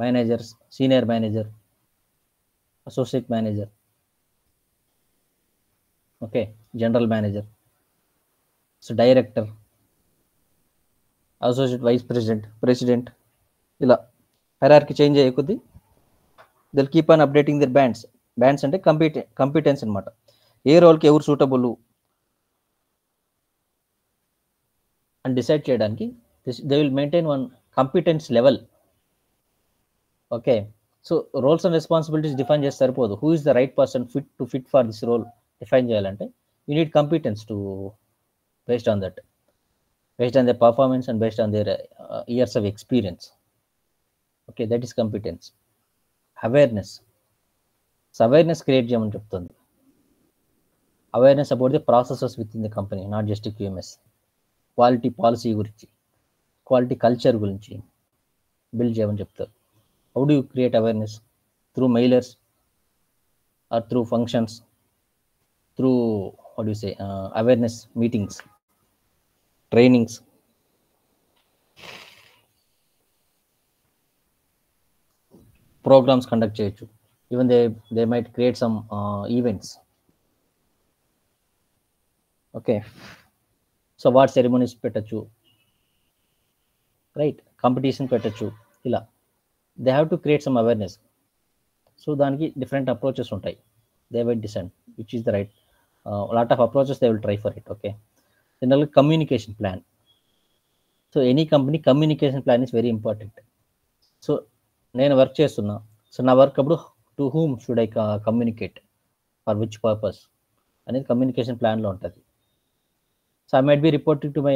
Managers, senior manager, associate manager, okay, general manager, so director, associate vice president ఇలా hierarchy change అయ్యే కొద్దీ they'll keep on updating their bands అంటే competence అనమాట. ఏ రోల్కి ఎవరు సూటబుల్ అని డిసైడ్ చేయడానికి they will maintain one competence level. Okay, so roles and responsibilities define చేస్తే సరిపోదు. Who is the right person fit for this role define చేయాలంటే you need competence to based on their performance and based on their years of experience. Okay, that is competence. Awareness. So awareness create చేయమని చెప్తుంది. Awareness about the processes within the company, not just QMS. Quality policy గురించి, quality culture గురించి build చేయమని చెప్తారు. How do you create awareness? Through mailers or through functions, through what do you say, awareness meetings, trainings. Programs conduct చేయొచ్చు. Even they might create some events. Okay, so what ceremonies పెట్టచ్చు, right? Competition పెట్టచ్చు ఇలా. They have to create some awareness. So దానికి different approaches ఉంటాయి. They will decide which is the right lot of approaches they will try for it. Okay, జనరల్గా communication plan. So any company communication plan is very important. So నేను work చేస్తున్నా, so నా work అప్పుడు to whom should I communicate, for which purpose అనేది కమ్యూనికేషన్ ప్లాన్లో ఉంటుంది. So I might B reporting to my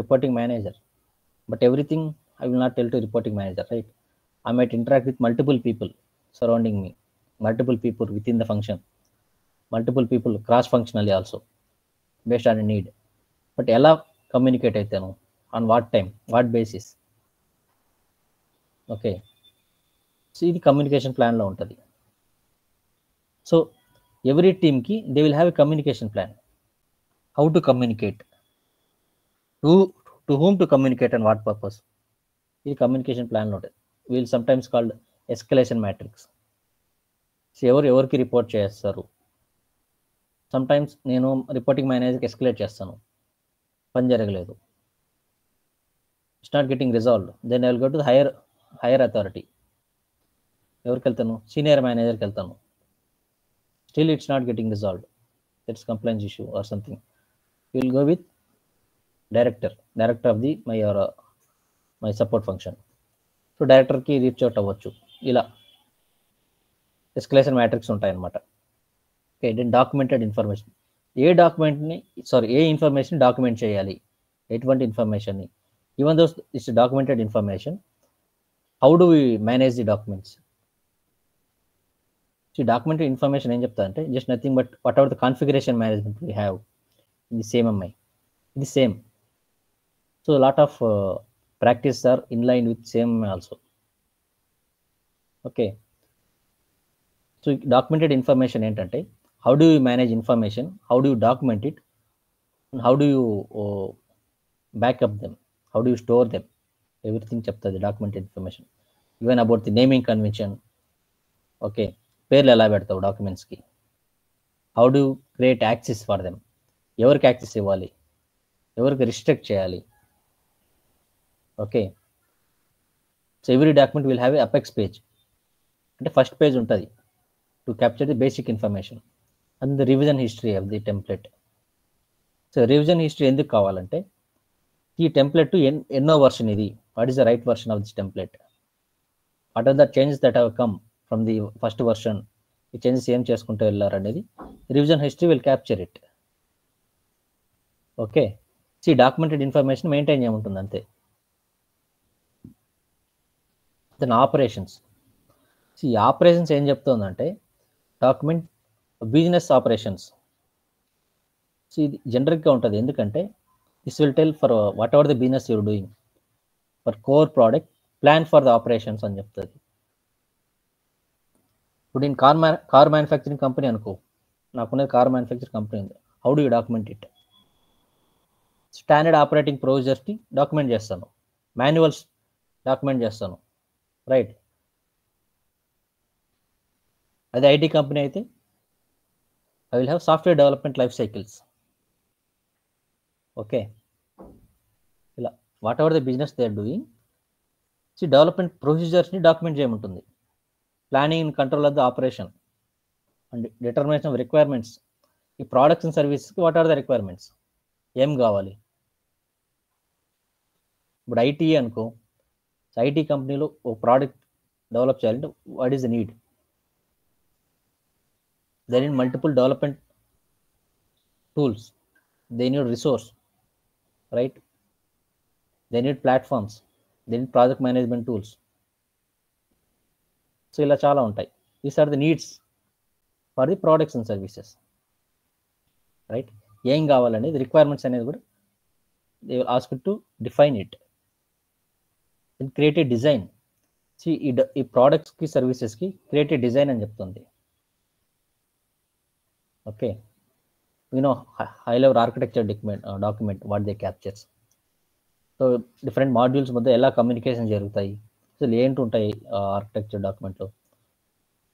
reporting manager, but everything I will not tell to reporting manager, right? I might interact with multiple people surrounding me, multiple people within the function, multiple people cross functionally also based on a need. But ఎలా communicate అవుతాను, on what time, what basis? Okay, so ఇది communication ప్లాన్లో ఉంటుంది. So every టీమ్కి they will have a communication plan. How to communicate, to whom to communicate and what purpose. ఈ communication ప్లాన్లో ఉంటుంది. We'll sometimes called escalation matrix. ఎవరికి report చేస్తారు. Sometimes నేను రిపోర్టింగ్ మేనేజర్కి ఎస్కలేట్ చేస్తాను, పని జరగలేదు, it's not getting resolved, then I will go to higher authority. ఎవరికి వెళ్తాను? సీనియర్ మేనేజర్కి వెళ్తాను. Still it's not getting resolved, it's complaints issue or something. You will go with director of the my support function. So డైరెక్టర్కి reach out అవ్వచ్చు. ఇలా escalation matrix ఉంటాయన్నమాట. Okay, then documented information. ఏ information document చేయాలి, ఎటువంటి ఇన్ఫర్మేషన్ని, even those it's documented information, how do we manage the documents. So documented information ఏం చెప్తా అంటే just nothing but whatever the configuration management we have in the CMMI, ఇది same. So lot of practice are in line with CMMI also. Okay, so documented information ఏంటంటే how do you manage information, how do you document it, how do you backup them, how do you store them, everything చెప్తుంది documented information. Even about the naming convention. Okay, పేర్లు ఎలా పెడతావు డాక్యుమెంట్స్కి, how do create access for them, ఎవరికి access ఇవ్వాలి, ఎవరికి restrict చేయాలి. Okay, so every document will have A apex page, అంటే ఫస్ట్ పేజ్ ఉంటుంది to capture the basic information and the revision history of the template. So revision history ఎందుకు కావాలంటే ఈ template ఎన్నో వర్షన్ ఇది, what is the right version of this template, what are the changes that have come from the first version, ఈ changes ఏం చేసుకుంటూ వెళ్ళారు అనేది revision history will capture it. Okay, so documented information maintain చేయమంటుంది అంతే. Then operations. ఈ operations ఏం చెప్తుందంటే డాక్యుమెంట్ బిజినెస్ ఆపరేషన్స్. సో ఇది జనరిక్గా ఉంటుంది, ఎందుకంటే this will tell for whatever the business you're doing, for core product plan for the operations అని చెప్తుంది. ఇప్పుడు నేను కార్ మ్యానుఫ్యాక్చరింగ్ కంపెనీ అనుకో, నాకున్నది కార్ మ్యానుఫ్యాక్చరింగ్ కంపెనీ ఉంది. How do you document it? Standard operating ప్రొసీజర్స్ని డాక్యుమెంట్ చేస్తాను, manuals document చేస్తాను, రైట్. అదే ఐటీ కంపెనీ అయితే I will have software development life cycles. Okay, ఇలా whatever the business they are doing, so development ప్రొసీజర్స్ని document చేయమంటుంది. Planning and control of the operation and determination of requirements. ఈ products and సర్వీసెస్కి what are the requirements, ఏం కావాలి. ఇప్పుడు IT అనుకో, IT కంపెనీలో ఒక ప్రోడక్ట్ డెవలప్ చేయాలంటే what is the need, they need multiple development tools, they need resource, right, they need platforms, they need project management tools. So ఇలా చాలా ఉంటాయి. These are the needs for the products and services, right. ఏం కావాలనేది requirements అనేది కూడా they will ask to define it and create a design. ఈ ప్రోడక్ట్స్కి సర్వీసెస్కి క్రియేట్ ఏ డిజైన్ అని చెప్తుంది. Okay, high level architecture document what they captures. So different modules మధ్య ఎలా కమ్యూనికేషన్ జరుగుతాయి, అసలు ఏంటి ఉంటాయి ఆర్కిటెక్చర్ డాక్యుమెంట్లో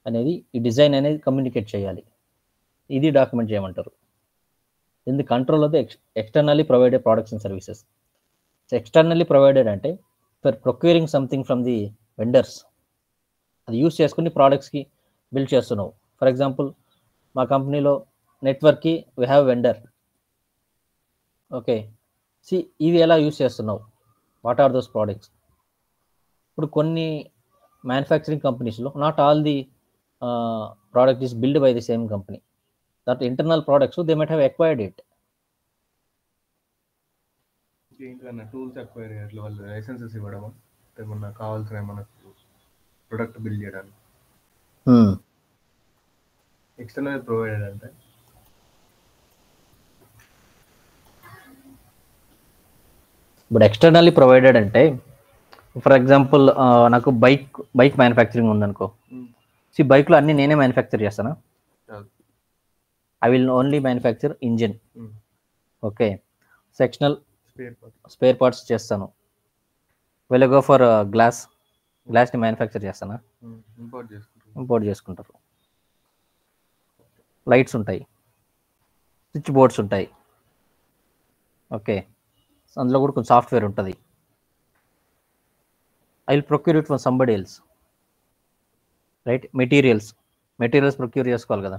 అనేది, ఈ డిజైన్ అనేది కమ్యూనికేట్ చేయాలి. ఇది డాక్యుమెంట్ చేయమంటారు. In the control of the externally provided products and services. So externally provided అంటే for procuring something from the vendors, అది యూస్ చేసుకుని ప్రోడక్ట్స్కి బిల్డ్ చేస్తున్నావు. ఫర్ ఎగ్జాంపుల్ మా కంపెనీలో నెట్వర్క్కి వీ హ్యావ్ వెండర్. ఓకే, ఇవి ఎలా యూస్ చేస్తున్నావు, వాట్ ఆర్ దోస్ ప్రోడక్ట్స్. ఇప్పుడు కొన్ని మ్యానుఫ్యాక్చరింగ్ కంపెనీస్లో not all the product is build by the same company, that internal products they might have acquired it. ఏంటన్నా టూల్స్ ఎక్వైర్ చేయాలి, వాళ్ళు లైసెన్సెస్ ఇవ్వడమా, ఏమన్నా కావాల్సిన మనకు ప్రొడక్ట్ బిల్డ్ చేయడానికి. ఎక్స్టర్నల్ ప్రొవైడెడ్ అంటే ఇప్పుడు ఎక్స్టర్నల్లీ ప్రొవైడెడ్ అంటే ఫర్ ఎగ్జాంపుల్ నాకు బైక్ మ్యానుఫ్యాక్చరింగ్ ఉందనుకో, బైక్లో అన్ని నేనే మ్యానుఫ్యాక్చర్ చేస్తానా? I will only manufacture engine. Okay, sectional spare parts చేస్తాను. వీళ్ళు గో ఫర్ గ్లాస్ని మ్యానుఫ్యాక్చర్ చేస్తానా, ఇంపోర్ట్ చేసుకుంటారు. లైట్స్ ఉంటాయి, స్విచ్ బోర్డ్స్ ఉంటాయి. ఓకే, అందులో కూడా కొంచెం సాఫ్ట్వేర్ ఉంటుంది. I will procure it from somebody else, right? Materials procure చేసుకోవాలి కదా.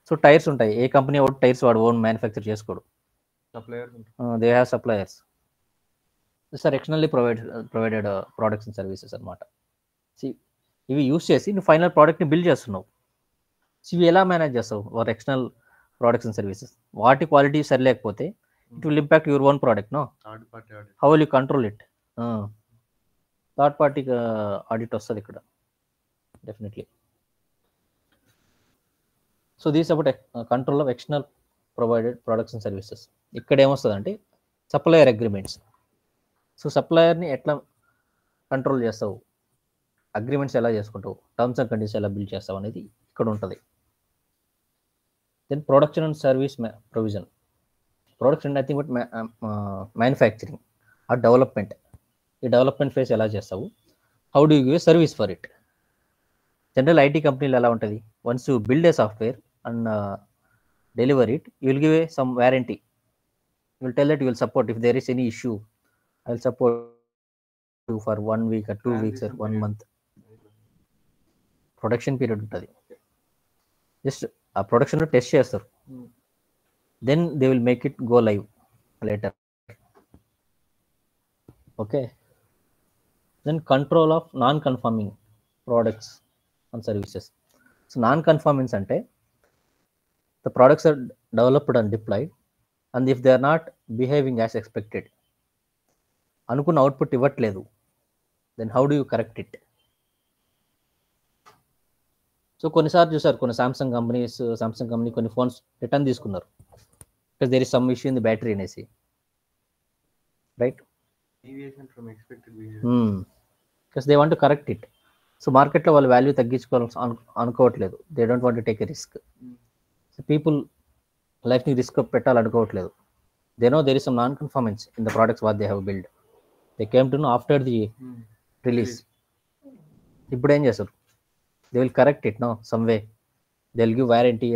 సో టైర్స్ ఉంటాయి, ఏ కంపెనీ వాడు టైర్స్ వాడు ఓన్ మ్యానుఫ్యాక్చర్ చేసుకోడు, they have suppliers. This are externally provided products and services అనమాట. ఇవి యూస్ చేసి నువ్వు ఫైనల్ ప్రోడక్ట్ని బిల్డ్ చేస్తున్నావు. ఇవి ఎలా మేనేజ్ చేస్తావు? వారు ఎక్స్టర్నల్ ప్రోడక్ట్స్ అండ్ సర్వీసెస్, వాటి క్వాలిటీ సరిలేకపోతే it will impact your own product. No, how will you control it? Third party audit వస్తుంది ఇక్కడ definitely. So these about control of external provided products and services. ఇక్కడ ఏమొస్తుందంటే supplier agreements. So సప్లయర్ని ఎట్లా control చేస్తావు, agreements ఎలా చేసుకుంటావు, terms and conditions ఎలా build చేస్తావు అనేది ఇక్కడ ఉంటుంది. Then production and service provision. Production nothing but manufacturing ఆ డెవలప్మెంట్. ఈ డెవలప్మెంట్ ఫేస్ ఎలా చేస్తావు, how do you give service for it. General IT కంపెనీలు ఎలా ఉంటుంది, once you build a software and deliver it, you will give a some warranty. You will tell that you will support if there is any issue, I will support you for 1 week or 2 weeks or 1 month. Production period ఉంటుంది, just ఆ ప్రొడక్షన్లో test చేస్తారు, then they will make it go live later. Okay, then control of non conforming products and services. So non conformings అంటే the products are developed and deployed and if they are not behaving as expected, అనుకున్న output ఇవ్వట్లేదు, then how do you correct it. So కొన్నిసార్లు చూసారు, కొన్ని Samsung company కొన్ని phones return తీసుకున్నారు because there is some issue in the battery అనేసి, right? Because they want to correct it. So మార్కెట్లో వాళ్ళు వాల్యూ తగ్గించుకోవాలని అనుకోవట్లేదు, they don't want to take a risk. So people లైఫ్ని రిస్క్ పెట్టాలనుకోవట్లేదు. They know there is some non conformance in the products what they have build. They came to know after the release. ఇప్పుడు ఏం చేస్తారు, they will correct it now some way. They will give warranty,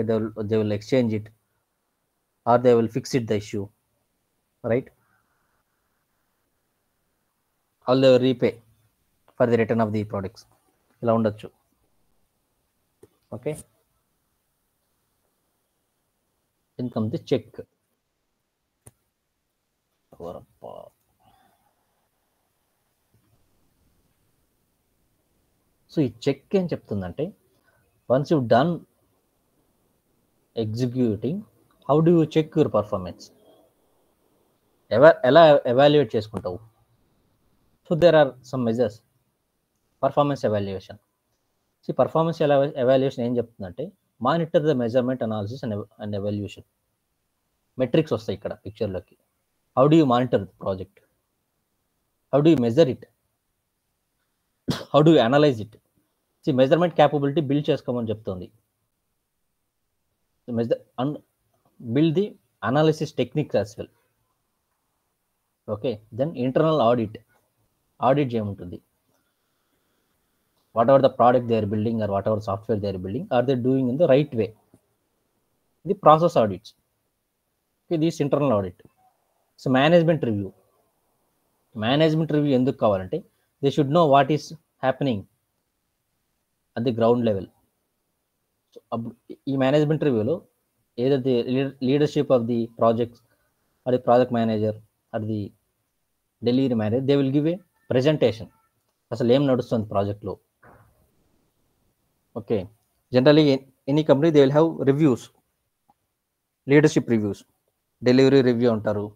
they will exchange it, or they will fix it the issue, right? Or they will repay for the return of the products. ఇలా ఉండొచ్చు. ఓకే, then comes the check. So ఈ check ఏం చెప్తుందంటే, once you done executing, how do you check your performance, ఎలా evaluate చేసుకుంటావు. So there are some measures. Performance evaluation. So performance evaluation ఏం చెప్తుందంటే, monitor the measurement analysis and evaluation. Metrics వస్తాయి ఇక్కడ పిక్చర్లోకి. How do you monitor the project, how do you measure it, how do you analyse it. See measurement capability build చేసుకోమని చెప్తుంది. Build the analysis techniques as well. Okay, then internal audit చేయమంటుంది. Whatever the product they are building or whatever software they are building, are they doing in the right way. ఇది process audits. This internal audit. So management review ఎందుకు కావాలంటే, they should know what is happening at the ground level. So ఈ management రివ్యూలో either the leadership of the projects or the project manager or the delivery manager, they will give a presentation అసలు ఏం నడుస్తుంది ప్రాజెక్ట్లో. Okay, generally any company they will have reviews, leadership reviews, delivery review అంటారు,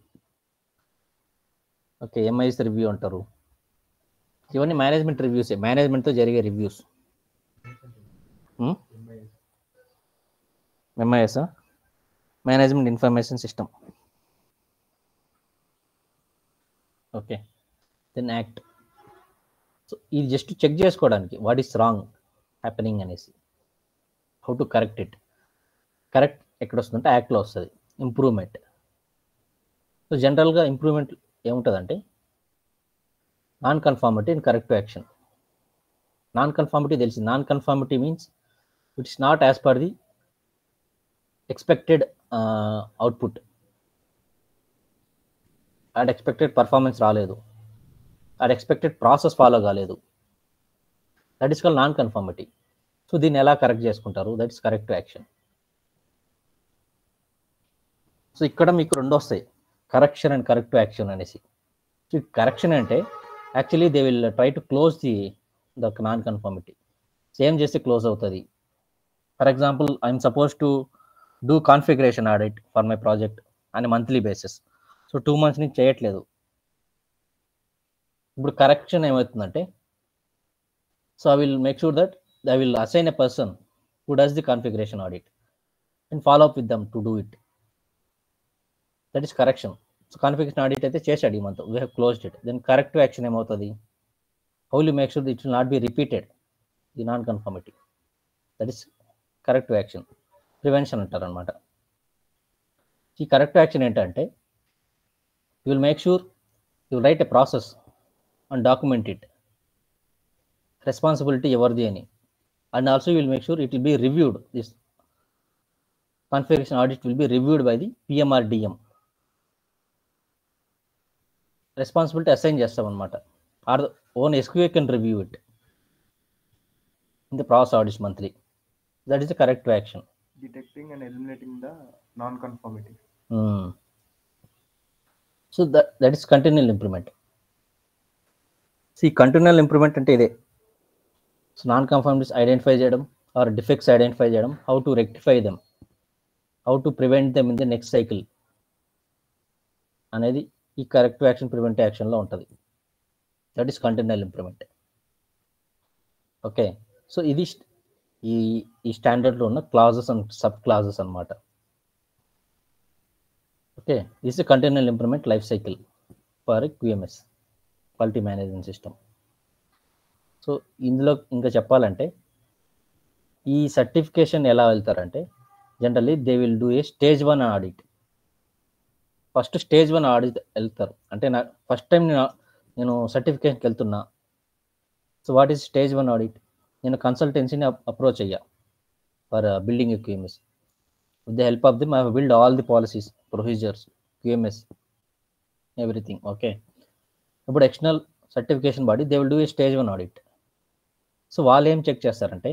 okay, MIS review అంటారు. ఇవన్నీ management రివ్యూసే, మేనేజ్మెంట్తో జరిగే reviews. MIS management information system. Okay, then act. So ఇది జస్ట్ చెక్ చేసుకోవడానికి వాట్ ఈస్ రాంగ్ హ్యాపెనింగ్ అనేసి, how to correct it. Correct ఎక్కడ వస్తుందంటే యాక్ట్లో వస్తుంది. ఇంప్రూవ్మెంట్. సో జనరల్గా ఇంప్రూవ్మెంట్ ఏముంటుందంటే non conformity and corrective action. Non conformity తెలిసింది. Non conformity means it's not as per the expected output, and expected performance రాలేదు, and expected process follow కాలేదు. That is called non conformity. So దీన్ని ఎలా correct చేసుకుంటారు? That is corrective action. So ఇక్కడ మీకు రెండు వస్తాయి, కరెక్షన్ అండ్ కరెక్టివ్ యాక్షన్ అనేసి. సో కరెక్షన్ అంటే actually they will try to close the non conformity. Same చేస్తే క్లోజ్ అవుతుంది. For example, I'm suppose to do configuration audit for my project అని monthly basis. So 2 months నుంచి చేయట్లేదు. ఇప్పుడు correction ఏమవుతుందంటే, so I will make sure that I will assign a person who does the configuration audit and follow up with them to do it. That is correction. So configuration audit అయితే చేశాడు ఈ month, we have closed it. Then corrective action ఏమవుతుంది? How will make sure it will not be repeated the non conformity. That is corrective action. Prevention అంటారు అనమాట. ఈ corrective action ఏంటంటే, you will make sure you write a process and document it, responsibility ఎవరిది అని. And also you will make sure it will be reviewed, this configuration audit will be reviewed by the PMRDM. Responsibility assign చేస్తాం అనమాట. Or own SQA can review it in the process audits monthly. That is the corrective action. Detecting and eliminating the non-conformity. So that is continual improvement. So ఈ continual improvement అంటే ఇదే. So non కన్ఫార్మిటీస్ identify చేయడం are defects identify చేయడం, how to rectify them, how to prevent them in the next cycle అనేది ఈ corrective action preventive యాక్షన్లో ఉంటుంది. That is continual improvement. Okay, so ఇది ఈ స్టాండర్డ్లో ఉన్న క్లాజెస్ అండ్ సబ్ క్లాజెస్ అనమాట. Okay, this is continual improvement life cycle for QMS, quality management system. So ఇందులో ఇంకా చెప్పాలంటే, ఈ సర్టిఫికేషన్ ఎలా వెళ్తారంటే, generally they will do a Stage 1 audit. First Stage 1 audit వెళ్తారు. అంటే ఫస్ట్ టైం నేను సర్టిఫికేషన్కి వెళ్తున్నా. So what is Stage 1 audit? నేను కన్సల్టెన్సీని అప్రోచ్ అయ్యా for building QMS. With the help of them I build all the policies, procedures, QMS, everything. Okay, ఇప్పుడు external certification body they will do a Stage 1 audit. So వాళ్ళు ఏం check చేస్తారంటే,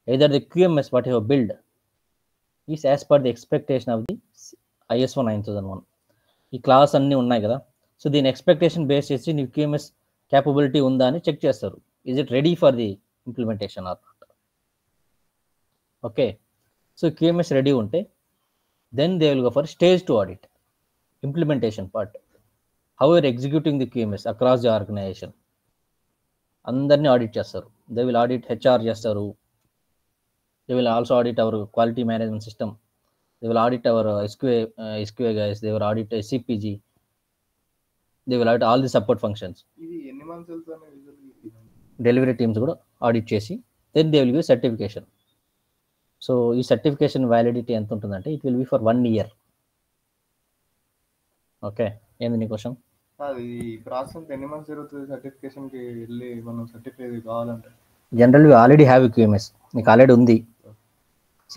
either the QMS what you have build is as per the expectation of the ISO 9001. ఈ clause అన్నీ ఉన్నాయి కదా, so దీని expectation base చేసి నీ QMS క్యాపబిలిటీ ఉందా అని చెక్ చేస్తారు. Is it ready for the implementation or not? Okay, so QMS ready ఉంటే then they will go for Stage 2 audit, implementation part. How are executing the QMS across the organisation, అందరినీ audit చేస్తారు. They will audit HR చేస్తారు, they will also audit our quality management system, they will audit our SQA guys, they will audit CPG, they will audit all the support functions. ఇది ఎన్ని months వెళ్తానే delivery teams కూడా audit చేసి then they will give certification. So ఈ certification validity ఎంత ఉంటుందంటే, it will be for 1 year. Okay, ఏంది నీ క్వశ్చన్? ఈ ప్రాసెస్ ఎన్ని మంత్స్ జరుగుతుంది సర్టిఫికేషన్కి వెళ్ళి మనం సర్టిఫికేట్ కావాలంటే? జనరల్ ఆల్రెడీ హ్యావ్ QMS, నీకు ఆల్రెడీ ఉంది.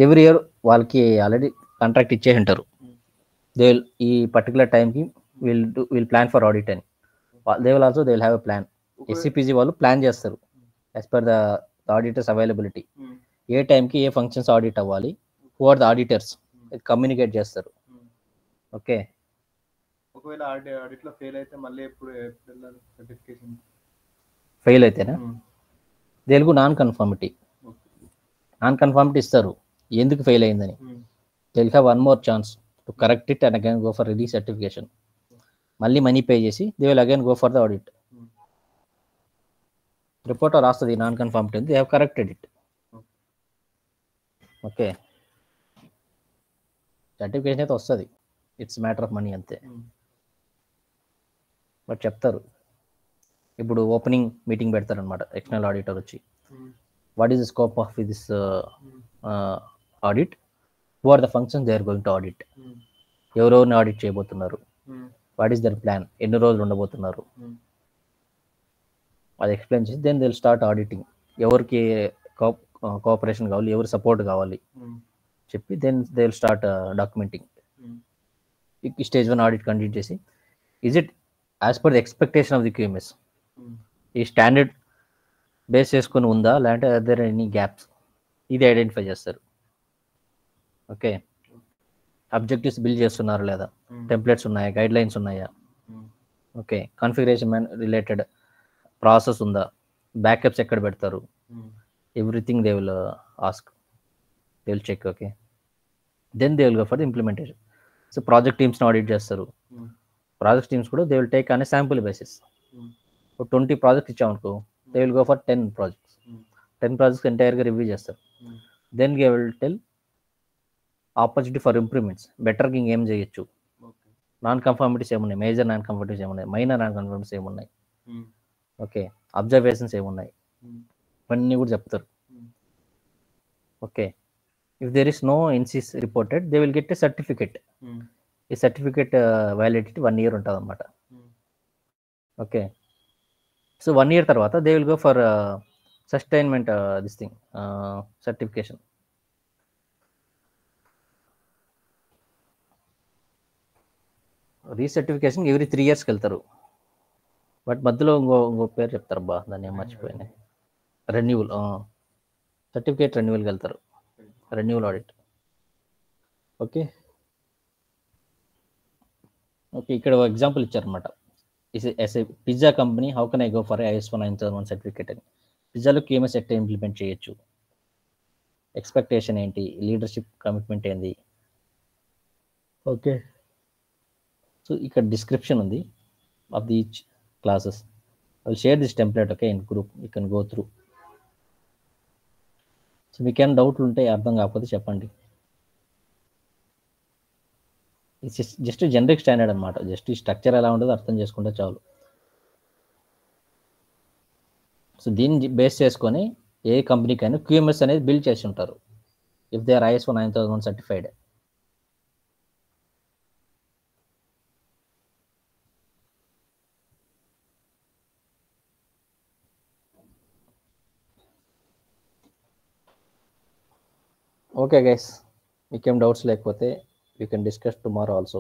ఎవ్రీ ఇయర్ వాళ్ళకి ఆల్రెడీ కాంట్రాక్ట్ ఇచ్చేసి ఉంటారు. దే విల్ ఈ పర్టికులర్ టైంకి విల్ ప్లాన్ ఫర్ ఆడిట్ అని. They will also they will have a plan. SCPG వాళ్ళు ప్లాన్ చేస్తారు as per the auditors availability. ఏ టైంకి ఏ ఫంక్షన్స్ ఆడిట్ అవ్వాలి, who are the auditors communicate చేస్తారు. ఓకే, ఒకవేళ ఆడిట్లో ఫెయిల్ అయితే మళ్ళీ ఎప్పుడు వెళ్ళాలి సర్టిఫికేషన్? ఫెయిల్ అయితేనా తెలుగు నాన్ కన్ఫార్మిటీ ఇస్తారు. ఎందుకు ఫెయిల్ అయిందని they will have 1 more chance to correct it and again go for recertification. మళ్ళీ మనీ పే చేసి they will again go for the audit. Report రాస్తుంది non conformity, they have corrected it. Okay, certification అయితే వస్తుంది, it's matter of money అంతే. But చెప్తారు, ఇప్పుడు opening meeting పెడతారనమాట external auditor వచ్చి, what is the scope of this audit, who are the functions they are going to audit, ఎవరెవరిని audit చేయబోతున్నారు, what is their plan, ఎన్ని రోజులు ఉండబోతున్నారు, అది ఎక్స్ప్లెయిన్ చేసి then they will start auditing. ఎవరికి కోఆపరేషన్ కావాలి, ఎవరు సపోర్ట్ కావాలి చెప్పి then they will start documenting. ఈ స్టేజ్ 1 ఆడిట్ కంప్లీట్ చేసి is it as per the expectation of the QMS, ఈ స్టాండర్డ్ బేస్ చేసుకొని ఉందా లేదంటే అదర్ ఎనీ గ్యాప్స్, ఇది ఐడెంటిఫై చేస్తారు. ఓకే, అబ్జెక్టివ్స్ బిల్డ్ చేస్తున్నారా లేదా, టెంప్లెట్స్ ఉన్నాయా, గైడ్ లైన్స్ ఉన్నాయా, ఓకే, కాన్ఫిగరేషన్ రిలేటెడ్ ప్రాసెస్ ఉందా, బ్యాకప్స్ ఎక్కడ పెడతారు, everything they will ask, they will check. Okay, then they will go for the implementation. So project టీమ్స్ని ఆడిట్ చేస్తారు. ప్రాజెక్ట్ టీమ్స్ కూడా దే విల్ టేక్ అనే sample basis. 20 projects ఇచ్చామనుకో, they will go for 10 projects. 10 projects ఎంటైర్గా review చేస్తారు. Then they will tell opportunity for improvements, బెటర్గా ఇంకేం చేయొచ్చు, నాన్ కన్ఫర్మిటీస్ ఏమున్నాయి, మేజర్ నాన్ కన్ఫర్మిటీస్ ఏమున్నాయి, మైనర్ నాన్ కన్ఫర్మిటీస్ ఏమున్నాయి, ఓకే, అబ్జర్వేషన్స్ ఏమున్నాయి, ఇవన్నీ కూడా చెప్తారు. Okay, if there is no NCs reported they will get a certificate. ఈ సర్టిఫికెట్ వ్యాలిడిటీ 1 year ఉంటుంది అనమాట. ఓకే, సో 1 year తర్వాత they will go for sustainment this thing certification. Recertification every 3 yearsకి వెళ్తారు. బట్ మధ్యలో ఇంకో పేరు చెప్తారు బా, దాన్ని ఏం మర్చిపోయినాయి, రెన్యూవల్, సర్టిఫికేట్ రెన్యూవల్కి వెళ్తారు, రెన్యూవల్ ఆడిట్. ఓకే ఓకే, ఇక్కడ ఎగ్జాంపుల్ ఇచ్చారనమాట. As a pizza company, how can I go for ISO 9001 certificate అని. పిజ్జాలో QMS ఎట్లా ఇంప్లిమెంట్ చేయొచ్చు, ఎక్స్పెక్టేషన్ ఏంటి, లీడర్షిప్ కమిట్మెంట్ ఏంది. ఓకే, సో ఇక్కడ డిస్క్రిప్షన్ ఉంది of the each classes. I will share this template, okay, in group, you can go through. So మీకు ఏమైనా డౌట్లు ఉంటే, అర్థం కాకపోతే చెప్పండి. జస్ట్ జనరిక్ స్టాండర్డ్ అనమాట, జస్ట్ ఈ స్ట్రక్చర్ ఎలా ఉంటుందో అర్థం చేసుకుంటే చాలు. సో దీన్ని బేస్ చేసుకొని ఏ కంపెనీకైనా QMS అనేది బిల్డ్ చేసి ఉంటారు, if they are ISO 9001 certified. Okay guys, మీకేం డౌట్స్ లేకపోతే we can discuss tomorrow also.